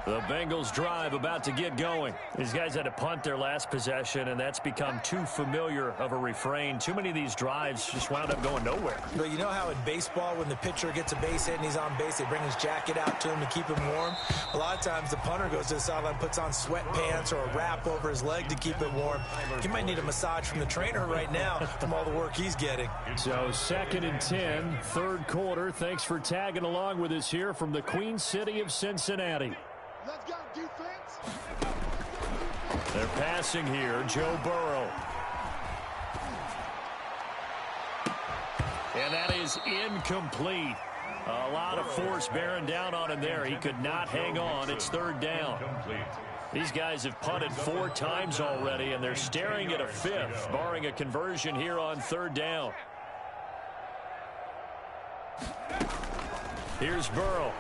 The Bengals drive about to get going. These guys had to punt their last possession, and that's become too familiar of a refrain. Too many of these drives just wound up going nowhere. But you know how in baseball, when the pitcher gets a base hit and he's on base, they bring his jacket out to him to keep him warm? A lot of times the punter goes to the sideline, puts on sweatpants or a wrap over his leg to keep it warm. He might need a massage from the trainer right now from all the work he's getting. So 2nd and 10, 3rd quarter. Thanks for tagging along with us here from the Queen City of Cincinnati. Let's go, defense. They're passing here, Joe Burrow. And that is incomplete. A lot of force bearing down on him there. He could not hang on. It's 3rd down. These guys have punted 4 times already, and they're staring at a 5th, barring a conversion here on 3rd down. Here's Burrow.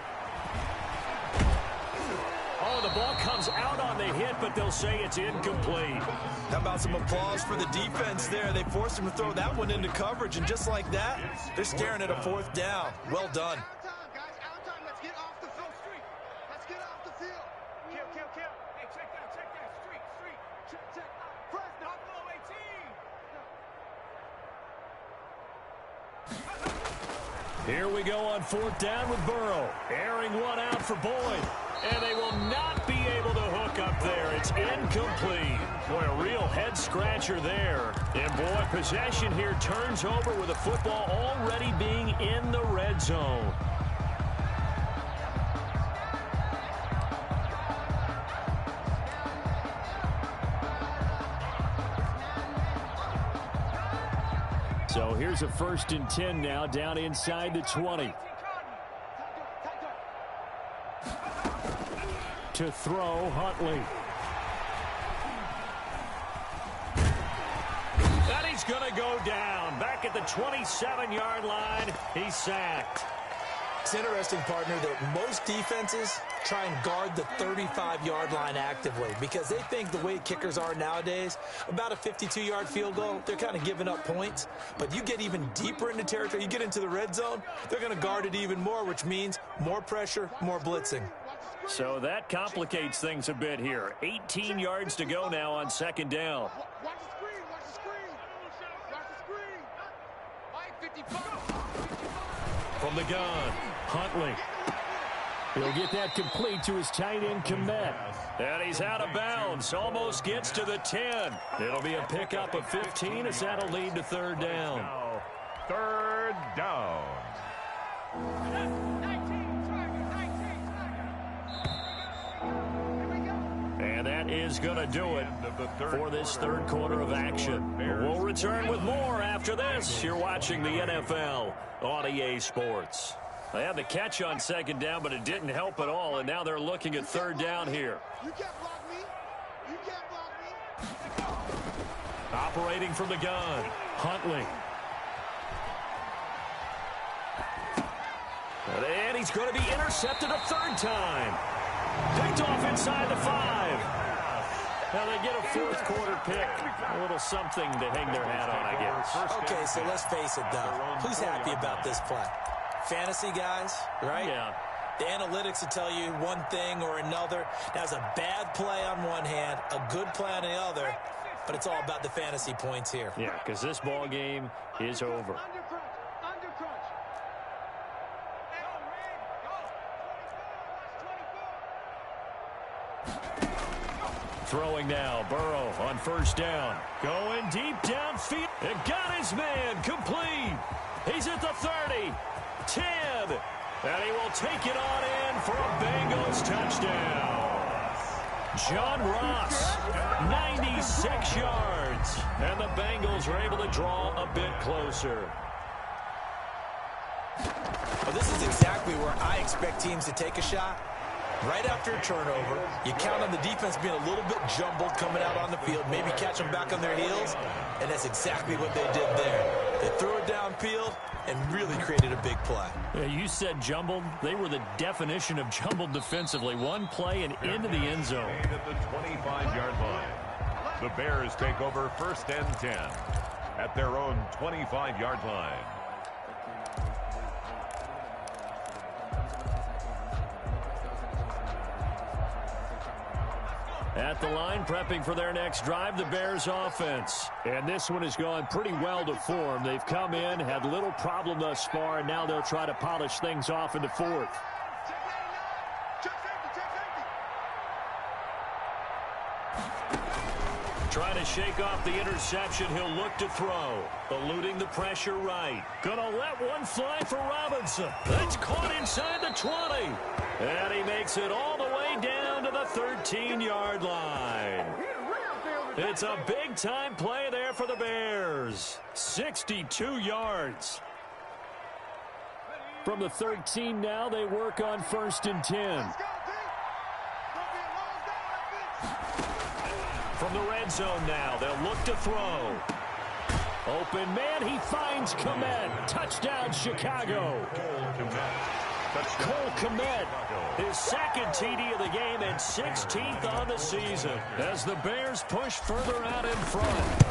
Oh, the ball comes out on the hit, but they'll say it's incomplete. How about some applause for the defense there? They forced him to throw that one into coverage, and just like that, they're staring at a 4th down. Well done. Out time, guys. Out time. Let's get off the field. Let's get off the field. Kill. Hey, check that. Street. Check. Press. Not below 18. Here we go on 4th down with Burrow. Airing one out for Boyd. And they will not be able to hook up there. It's incomplete. Boy, a real head-scratcher there. And, boy, possession here turns over with the football already being in the red zone. Here's a 1st and 10 now, down inside the 20. To throw, Huntley. And he's going to go down. Back at the 27-yard line, he's sacked. It's interesting, partner, that most defenses try and guard the 35-yard line actively because they think the way kickers are nowadays, about a 52-yard field goal, they're kind of giving up points. But you get even deeper into territory, you get into the red zone, they're going to guard it even more, which means more pressure, more blitzing. So that complicates things a bit here. 18 yards to go now on 2nd down. Watch the screen, watch the screen. Watch the screen. 55. From the gun, Huntley. He'll get that complete to his tight end, Komet. And he's out of bounds. Almost gets to the 10. It'll be a pickup of 15 as that'll lead to 3rd down. Now, 3rd down. And that is going to do it for this 3rd quarter of action. We'll return with more after this. You're watching the NFL on EA Sports. They had the catch on 2nd down, but it didn't help at all, and now they're looking at 3rd down here. You can't block me. You can't block me. Operating from the gun, Huntley. And he's going to be intercepted a 3rd time. Picked off inside the 5. Now they get a 4th quarter pick. A little something to hang their hat on, I guess. Okay, so let's face it, though. Who's happy about this play? Fantasy guys, right? Yeah. The analytics will tell you one thing or another. That's a bad play on one hand, a good play on the other, but it's all about the fantasy points here. Yeah, because this ball game is over. Under crunch. Throwing now, Burrow on 1st down. Going deep downfield. And got his man complete. He's at the 30. 10. And he will take it on in for a Bengals touchdown. John Ross, 96 yards. And the Bengals are able to draw a bit closer. Well, this is exactly where I expect teams to take a shot. Right after a turnover, you count on the defense being a little bit jumbled coming out on the field, maybe catch them back on their heels, and that's exactly what they did there. They threw it downfield and really created a big play. Yeah, you said jumbled. They were the definition of jumbled defensively. One play and into the end zone. At the 25-yard line. The Bears take over 1st and 10 at their own 25-yard line. At the line, prepping for their next drive, the Bears offense. And this one has gone pretty well to form. They've come in, had little problem thus far, and now they'll try to polish things off in the 4th. Trying to shake off the interception, he'll look to throw. Eluding the pressure right. Gonna let one fly for Robinson. That's caught inside the 20. And he makes it all the way down to the 13-yard line. It's a big-time play there for the Bears. 62 yards. From the 13 now, they work on 1st and 10. From the red zone now, they'll look to throw. Open man, he finds Komet. Touchdown, Chicago. Cole Komet, his 2nd TD of the game and 16th on the season as the Bears push further out in front.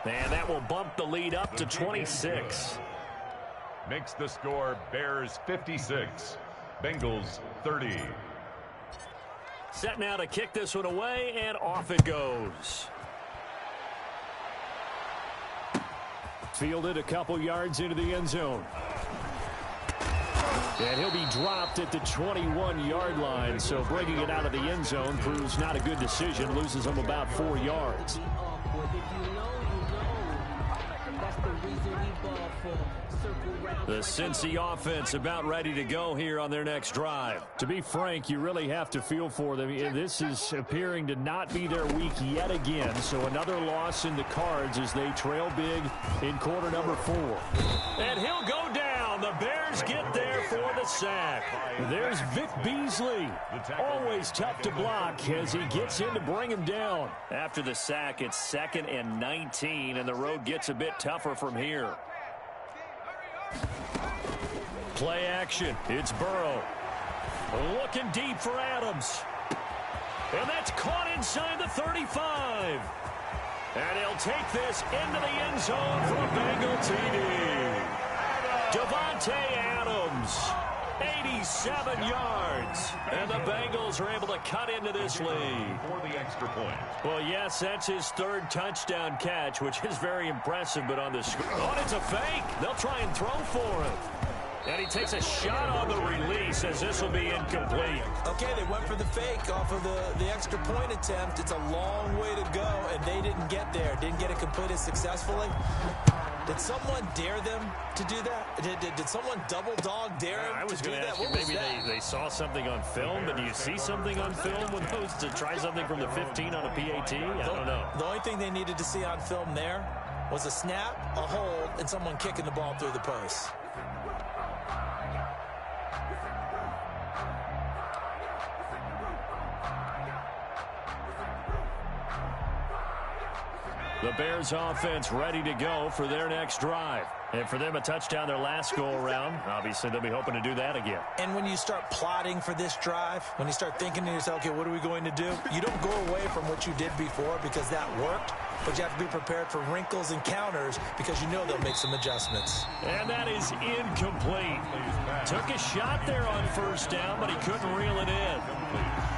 And that will bump the lead up to 26. Makes the score Bears 56, Bengals 30. Set now to kick this one away, and off it goes. Fielded a couple yards into the end zone. And he'll be dropped at the 21-yard line, so bringing it out of the end zone proves not a good decision. Loses him about 4 yards. The Cincy offense about ready to go here on their next drive. To be frank, you really have to feel for them. This is appearing to not be their week yet again. So another loss in the cards as they trail big in quarter number 4. And he'll go down. The Bears get there for the sack. There's Vic Beasley. Always tough to block as he gets in to bring him down. After the sack, it's 2nd and 19, and the road gets a bit tougher from here. Play action. It's Burrow. Looking deep for Adams. And that's caught inside the 35. And he'll take this into the end zone for a Bengal TD. Devontae Adams, 87 yards. And the Bengals are able to cut into this lead. For the extra point. Well, yes, that's his 3rd touchdown catch, which is very impressive, but on the screen. Oh, it's a fake. They'll try and throw for him. And he takes a shot on the release as this will be incomplete. Okay, they went for the fake off of the extra point attempt. It's a long way to go, and they didn't get there. Didn't get it completed successfully. Did someone dare them to do that? Did someone double dog dare them I was to do going to that? ask you, maybe they saw something on film, but do you see something on film when those to try something from the 15 on a PAT? I don't know. The only thing they needed to see on film there was a snap, a hold, and someone kicking the ball through the post. The Bears offense ready to go for their next drive. And for them, a touchdown their last go-around. Obviously, they'll be hoping to do that again. And when you start plotting for this drive, when you start thinking to yourself, okay, what are we going to do? You don't go away from what you did before because that worked, but you have to be prepared for wrinkles and counters because you know they'll make some adjustments. And that is incomplete. Took a shot there on 1st down, but he couldn't reel it in.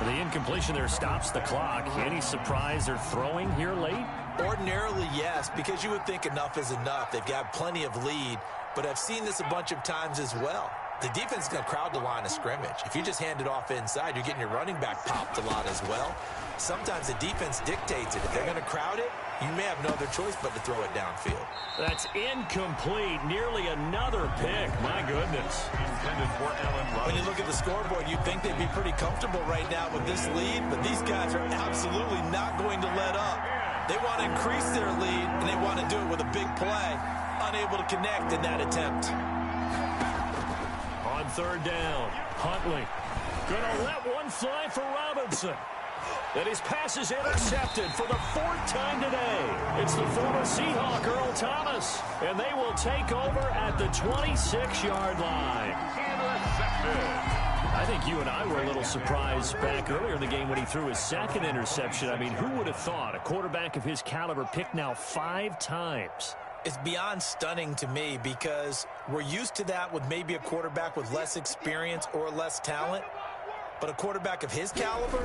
The incompletion there stops the clock. Any surprise they're throwing here late? Ordinarily, yes, because you would think enough is enough. They've got plenty of lead, but I've seen this a bunch of times as well. The defense is going to crowd the line of scrimmage. If you just hand it off inside, you're getting your running back popped a lot as well. Sometimes the defense dictates it. If they're going to crowd it, you may have no other choice but to throw it downfield. That's incomplete. Nearly another pick. My goodness. When you look at the scoreboard, you'd think they'd be pretty comfortable right now with this lead, but these guys are absolutely not going to let up. They want to increase their lead, and they want to do it with a big play. Unable to connect in that attempt. On 3rd down, Huntley gonna let one fly for Robinson. And his pass is intercepted for the 4th time today. It's the former Seahawk, Earl Thomas. And they will take over at the 26-yard line. I think you and I were a little surprised back earlier in the game when he threw his 2nd interception. I mean, who would have thought a quarterback of his caliber picked now 5 times? It's beyond stunning to me because we're used to that with maybe a quarterback with less experience or less talent. But a quarterback of his caliber,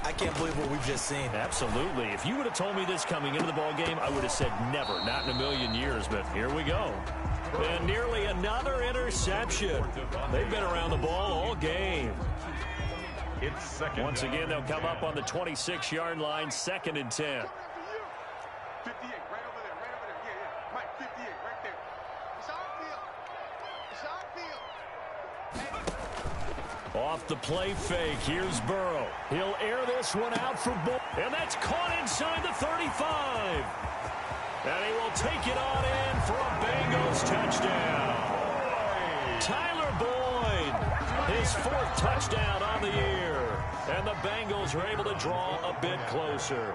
I can't believe what we've just seen. Absolutely. If you would have told me this coming into the ballgame, I would have said never, not in a million years. But here we go. And nearly another interception. They've been around the ball all game. It's 2nd. Once again, they'll come up on the 26-yard line, 2nd and 10. 58, right over there, yeah. Mike, 58, right there. It's our field. Off the play fake, here's Burrow. He'll air this one out for Boyd. And that's caught inside the 35. And he will take it on in for a Bengals touchdown. Tyler Boyd, his 4th touchdown on the year. And the Bengals are able to draw a bit closer.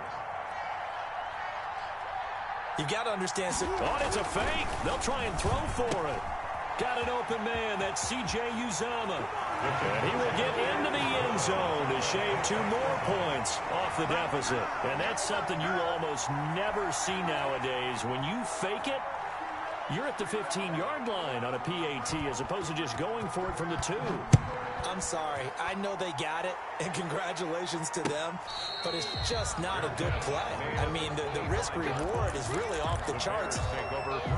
You got to understand. Oh, it's a fake. They'll try and throw for it. Got an open man. That's C.J. Uzomah. And he will get into the end zone to shave 2 more points off the deficit. And that's something you almost never see nowadays. When you fake it, you're at the 15-yard line on a PAT as opposed to just going for it from the 2. I'm sorry. I know they got it, and congratulations to them, but it's just not a good play. I mean, the risk-reward is really off the charts.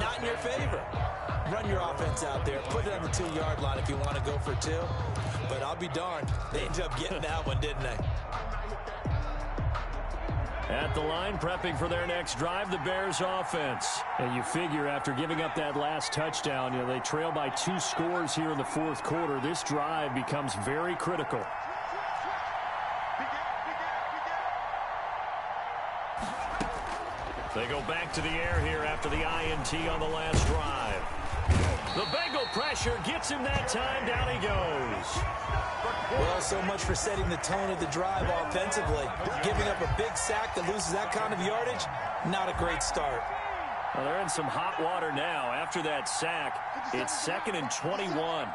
Not in your favor. Run your offense out there. Put it on the 2-yard line if you want to go for 2. But I'll be darned. They ended up getting that one, didn't they? At the line, prepping for their next drive, the Bears offense. And you figure after giving up that last touchdown, they trail by 2 scores here in the fourth quarter. This drive becomes very critical. They go back to the air here after the INT on the last drive. The Bengal pressure gets him that time. Down he goes. Well, so much for setting the tone of the drive offensively. Giving up a big sack that loses that kind of yardage, not a great start. Well, they're in some hot water now. After that sack, it's 2nd and 21.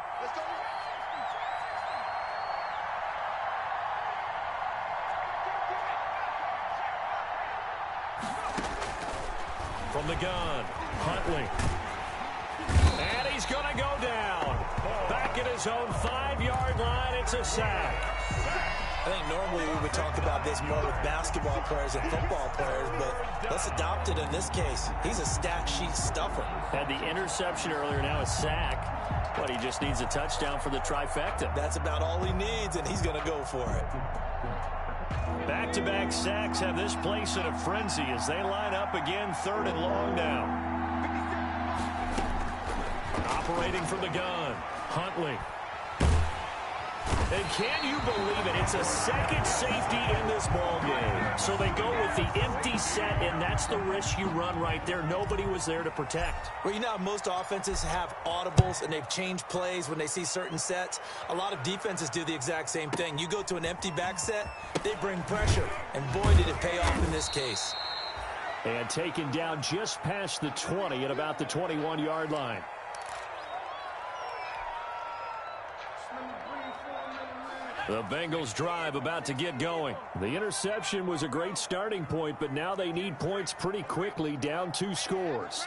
From the gun, Huntley. And he's going to go down. Back at his own 5-yard line, it's a sack. I think normally we would talk about this more with basketball players and football players, but let's adopt it in this case. He's a stat sheet stuffer. Had the interception earlier, now a sack. But he just needs a touchdown for the trifecta. That's about all he needs, and he's going to go for it. Back-to-back sacks have this place in a frenzy as they line up again, 3rd and long now. Operating from the gun, Huntley. And can you believe it? It's a second safety in this ball game. So they go with the empty set, and that's the risk you run right there. Nobody was there to protect. Well, you know how most offenses have audibles, and they've changed plays when they see certain sets. A lot of defenses do the exact same thing. You go to an empty back set, they bring pressure. And boy, did it pay off in this case. And taken down just past the 20 at about the 21-yard line. The Bengals drive about to get going. The interception was a great starting point, but now they need points pretty quickly, down 2 scores.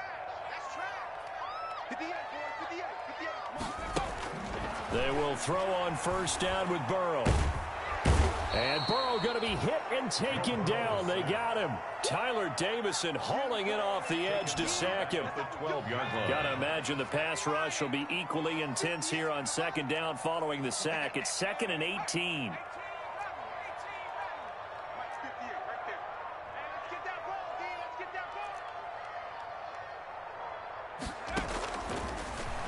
They will throw on first down with Burrow. And Burrow going to be hit and taken down. They got him. Tyler Davison hauling it off the edge to sack him. Got to imagine the pass rush will be equally intense here on 2nd down following the sack. It's 2nd and 18.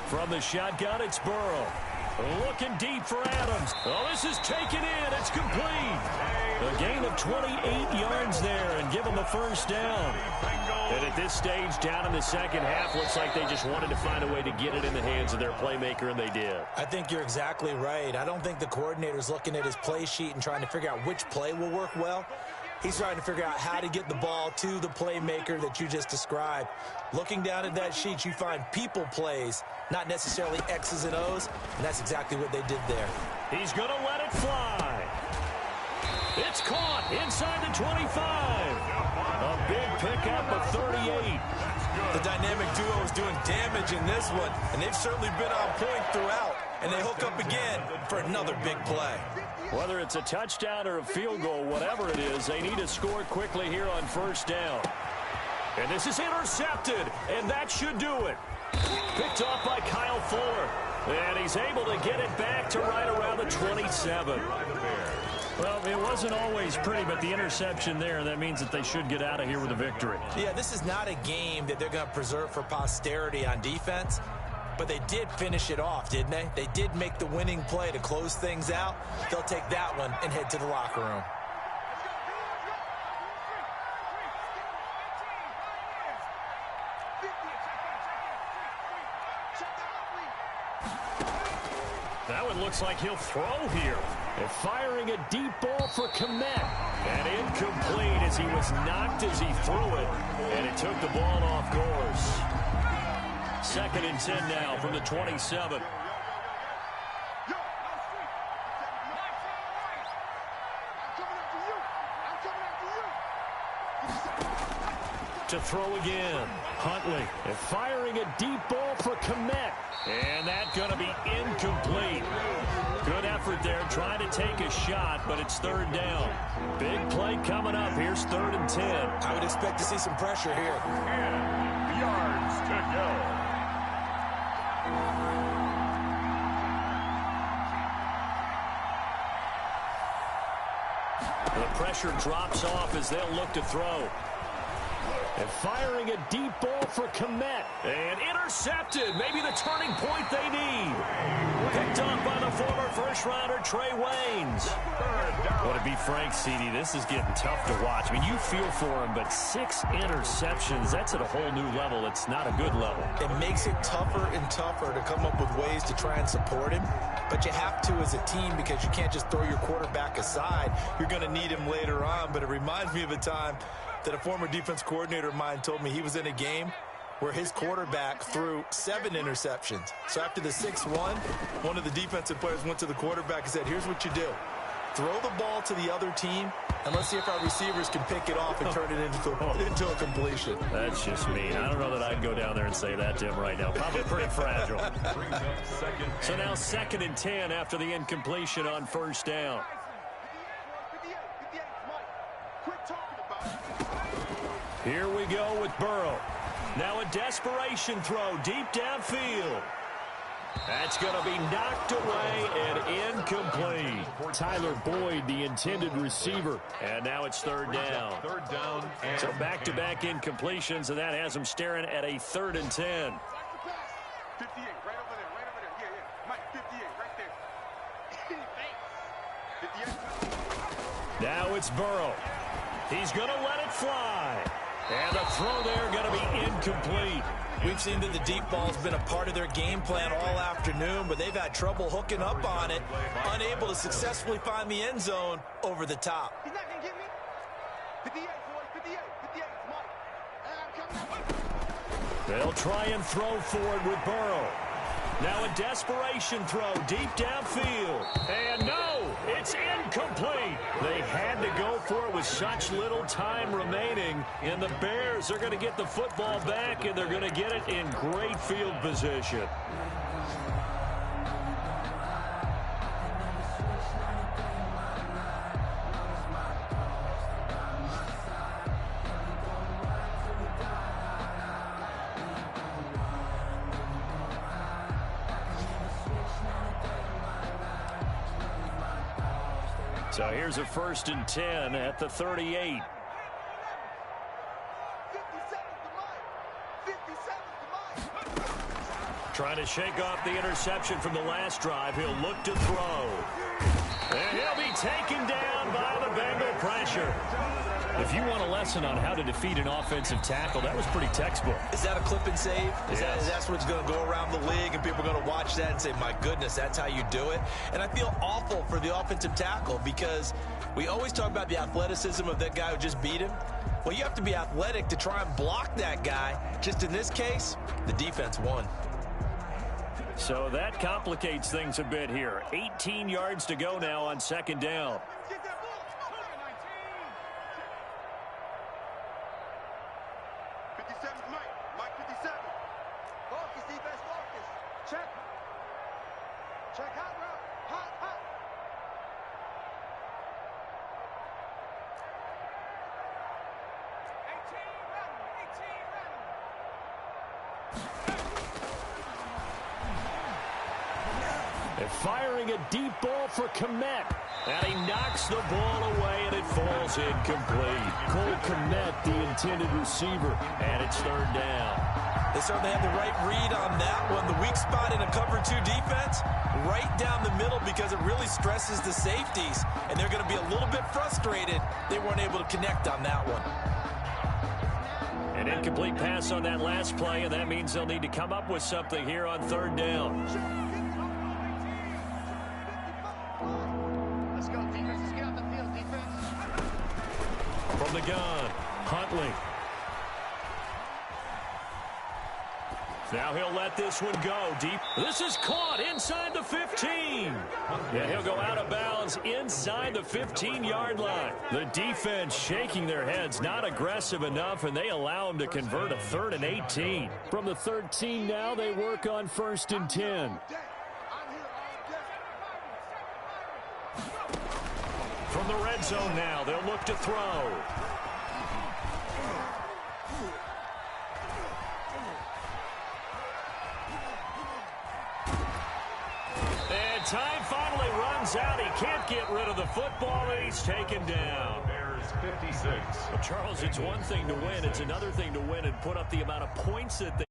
From the shotgun, it's Burrow. Looking deep for Adams. Oh, this is taken in. It's complete. A gain of 28 yards there and give them the first down. And at this stage, down in the second half, looks like they just wanted to find a way to get it in the hands of their playmaker, and they did. I think you're exactly right. I don't think the coordinator's looking at his play sheet and trying to figure out which play will work well. He's trying to figure out how to get the ball to the playmaker that you just described. Looking down at that sheet, you find people plays, not necessarily X's and O's, and that's exactly what they did there. He's going to let it fly. It's caught inside the 25. A big pickup of 38. The dynamic duo is doing damage in this one, and they've certainly been on point throughout. And they hook up again for another big play. Whether it's a touchdown or a field goal, whatever it is, they need to score quickly here on first down. And this is intercepted, and that should do it. Picked off by Kyle Fuller. And he's able to get it back to right around the 27. Well, it wasn't always pretty, but the interception there, that means that they should get out of here with a victory. Yeah, this is not a game that they're going to preserve for posterity on defense. But they did finish it off, didn't they? They did make the winning play to close things out. They'll take that one and head to the locker room. That one looks like he'll throw here. And firing a deep ball for Kmet. And incomplete as he was knocked as he threw it. And it took the ball off course. 2nd and 10 now from the 27. To throw again. Huntley. And firing a deep ball for Kmet. And that's going to be incomplete. Good effort there trying to take a shot, but it's 3rd down. Big play coming up. Here's 3rd and 10. I would expect to see some pressure here. 10 yards to go. The pressure drops off as they'll look to throw. And firing a deep ball for Kmet. And intercepted. Maybe the turning point they need. Picked up by the former first-rounder Trey Waynes. Well, to be frank, CD, this is getting tough to watch. I mean, you feel for him, but 6 interceptions, that's at a whole new level. It's not a good level. It makes it tougher and tougher to come up with ways to try and support him. But you have to as a team because you can't just throw your quarterback aside. You're going to need him later on. But it reminds me of a time that a former defense coordinator of mine told me he was in a game where his quarterback threw 7 interceptions. So after the 6-1, one of the defensive players went to the quarterback and said, here's what you do. Throw the ball to the other team, and let's see if our receivers can pick it off and turn it into a completion. That's just mean. I don't know that I'd go down there and say that to him right now. Probably pretty fragile. So now 2nd and 10 after the incompletion on first down. Here we go with Burrow. Now a desperation throw deep downfield. That's going to be knocked away and incomplete. Tyler Boyd, the intended receiver. And now it's 3rd down. So back-to-back incompletions, and that has them staring at a 3rd and 10. 58, right over there, right over there. Yeah. Mike, 58, right there. 58. Now it's Burrow. He's going to let it fly. And the throw there going to be incomplete. We've seen that the deep ball's been a part of their game plan all afternoon, but they've had trouble hooking up on it, unable to successfully find the end zone over the top. He's not going to get me. 58, boys, 58, it's Mike. And I'm coming up. They'll try and throw for it with Burrow. Now a desperation throw deep downfield. And no, it's incomplete. They had to go for it with such little time remaining. And the Bears are going to get the football back, and they're going to get it in great field position. So here's a 1st and 10 at the 38. 57 to Mike. Trying to shake off the interception from the last drive. He'll look to throw. And he'll be taken down by the Bengal pressure. If you want a lesson on how to defeat an offensive tackle, that was pretty textbook. Is that a clip and save? Yes. That's what's going to go around the league, and people are going to watch that and say, my goodness, that's how you do it? And I feel awful for the offensive tackle because we always talk about the athleticism of that guy who just beat him. Well, you have to be athletic to try and block that guy. Just in this case, the defense won. So that complicates things a bit here. 18 yards to go now on 2nd down. Get that ball. Come on, 19. 57 is Mike. Mike 57. Focus, defense, focus. Check. Check hot, bro. Hot. 18 run. They're firing a deep ball for Kmet. And he knocks the ball away, and it falls incomplete. Cole Kmet, the intended receiver, and it's 3rd down. They certainly had the right read on that one. The weak spot in a cover 2 defense, right down the middle because it really stresses the safeties. And they're going to be a little bit frustrated they weren't able to connect on that one. An incomplete pass on that last play, and that means they'll need to come up with something here on 3rd down. Let's go, defense. Let's get out the field, defense. From the gun, Huntley. Now he'll let this one go deep. This is caught inside the 15. Yeah, he'll go out of bounds inside the 15-yard line. The defense shaking their heads, not aggressive enough, and they allow him to convert a 3rd and 18. From the 13 now, they work on 1st and 10. From the red zone now, they'll look to throw. And time finally runs runs out. He can't get rid of the football, and he's taken down. Bears 56. Well, Charles, it's one thing to win. It's another thing to win and put up the amount of points that they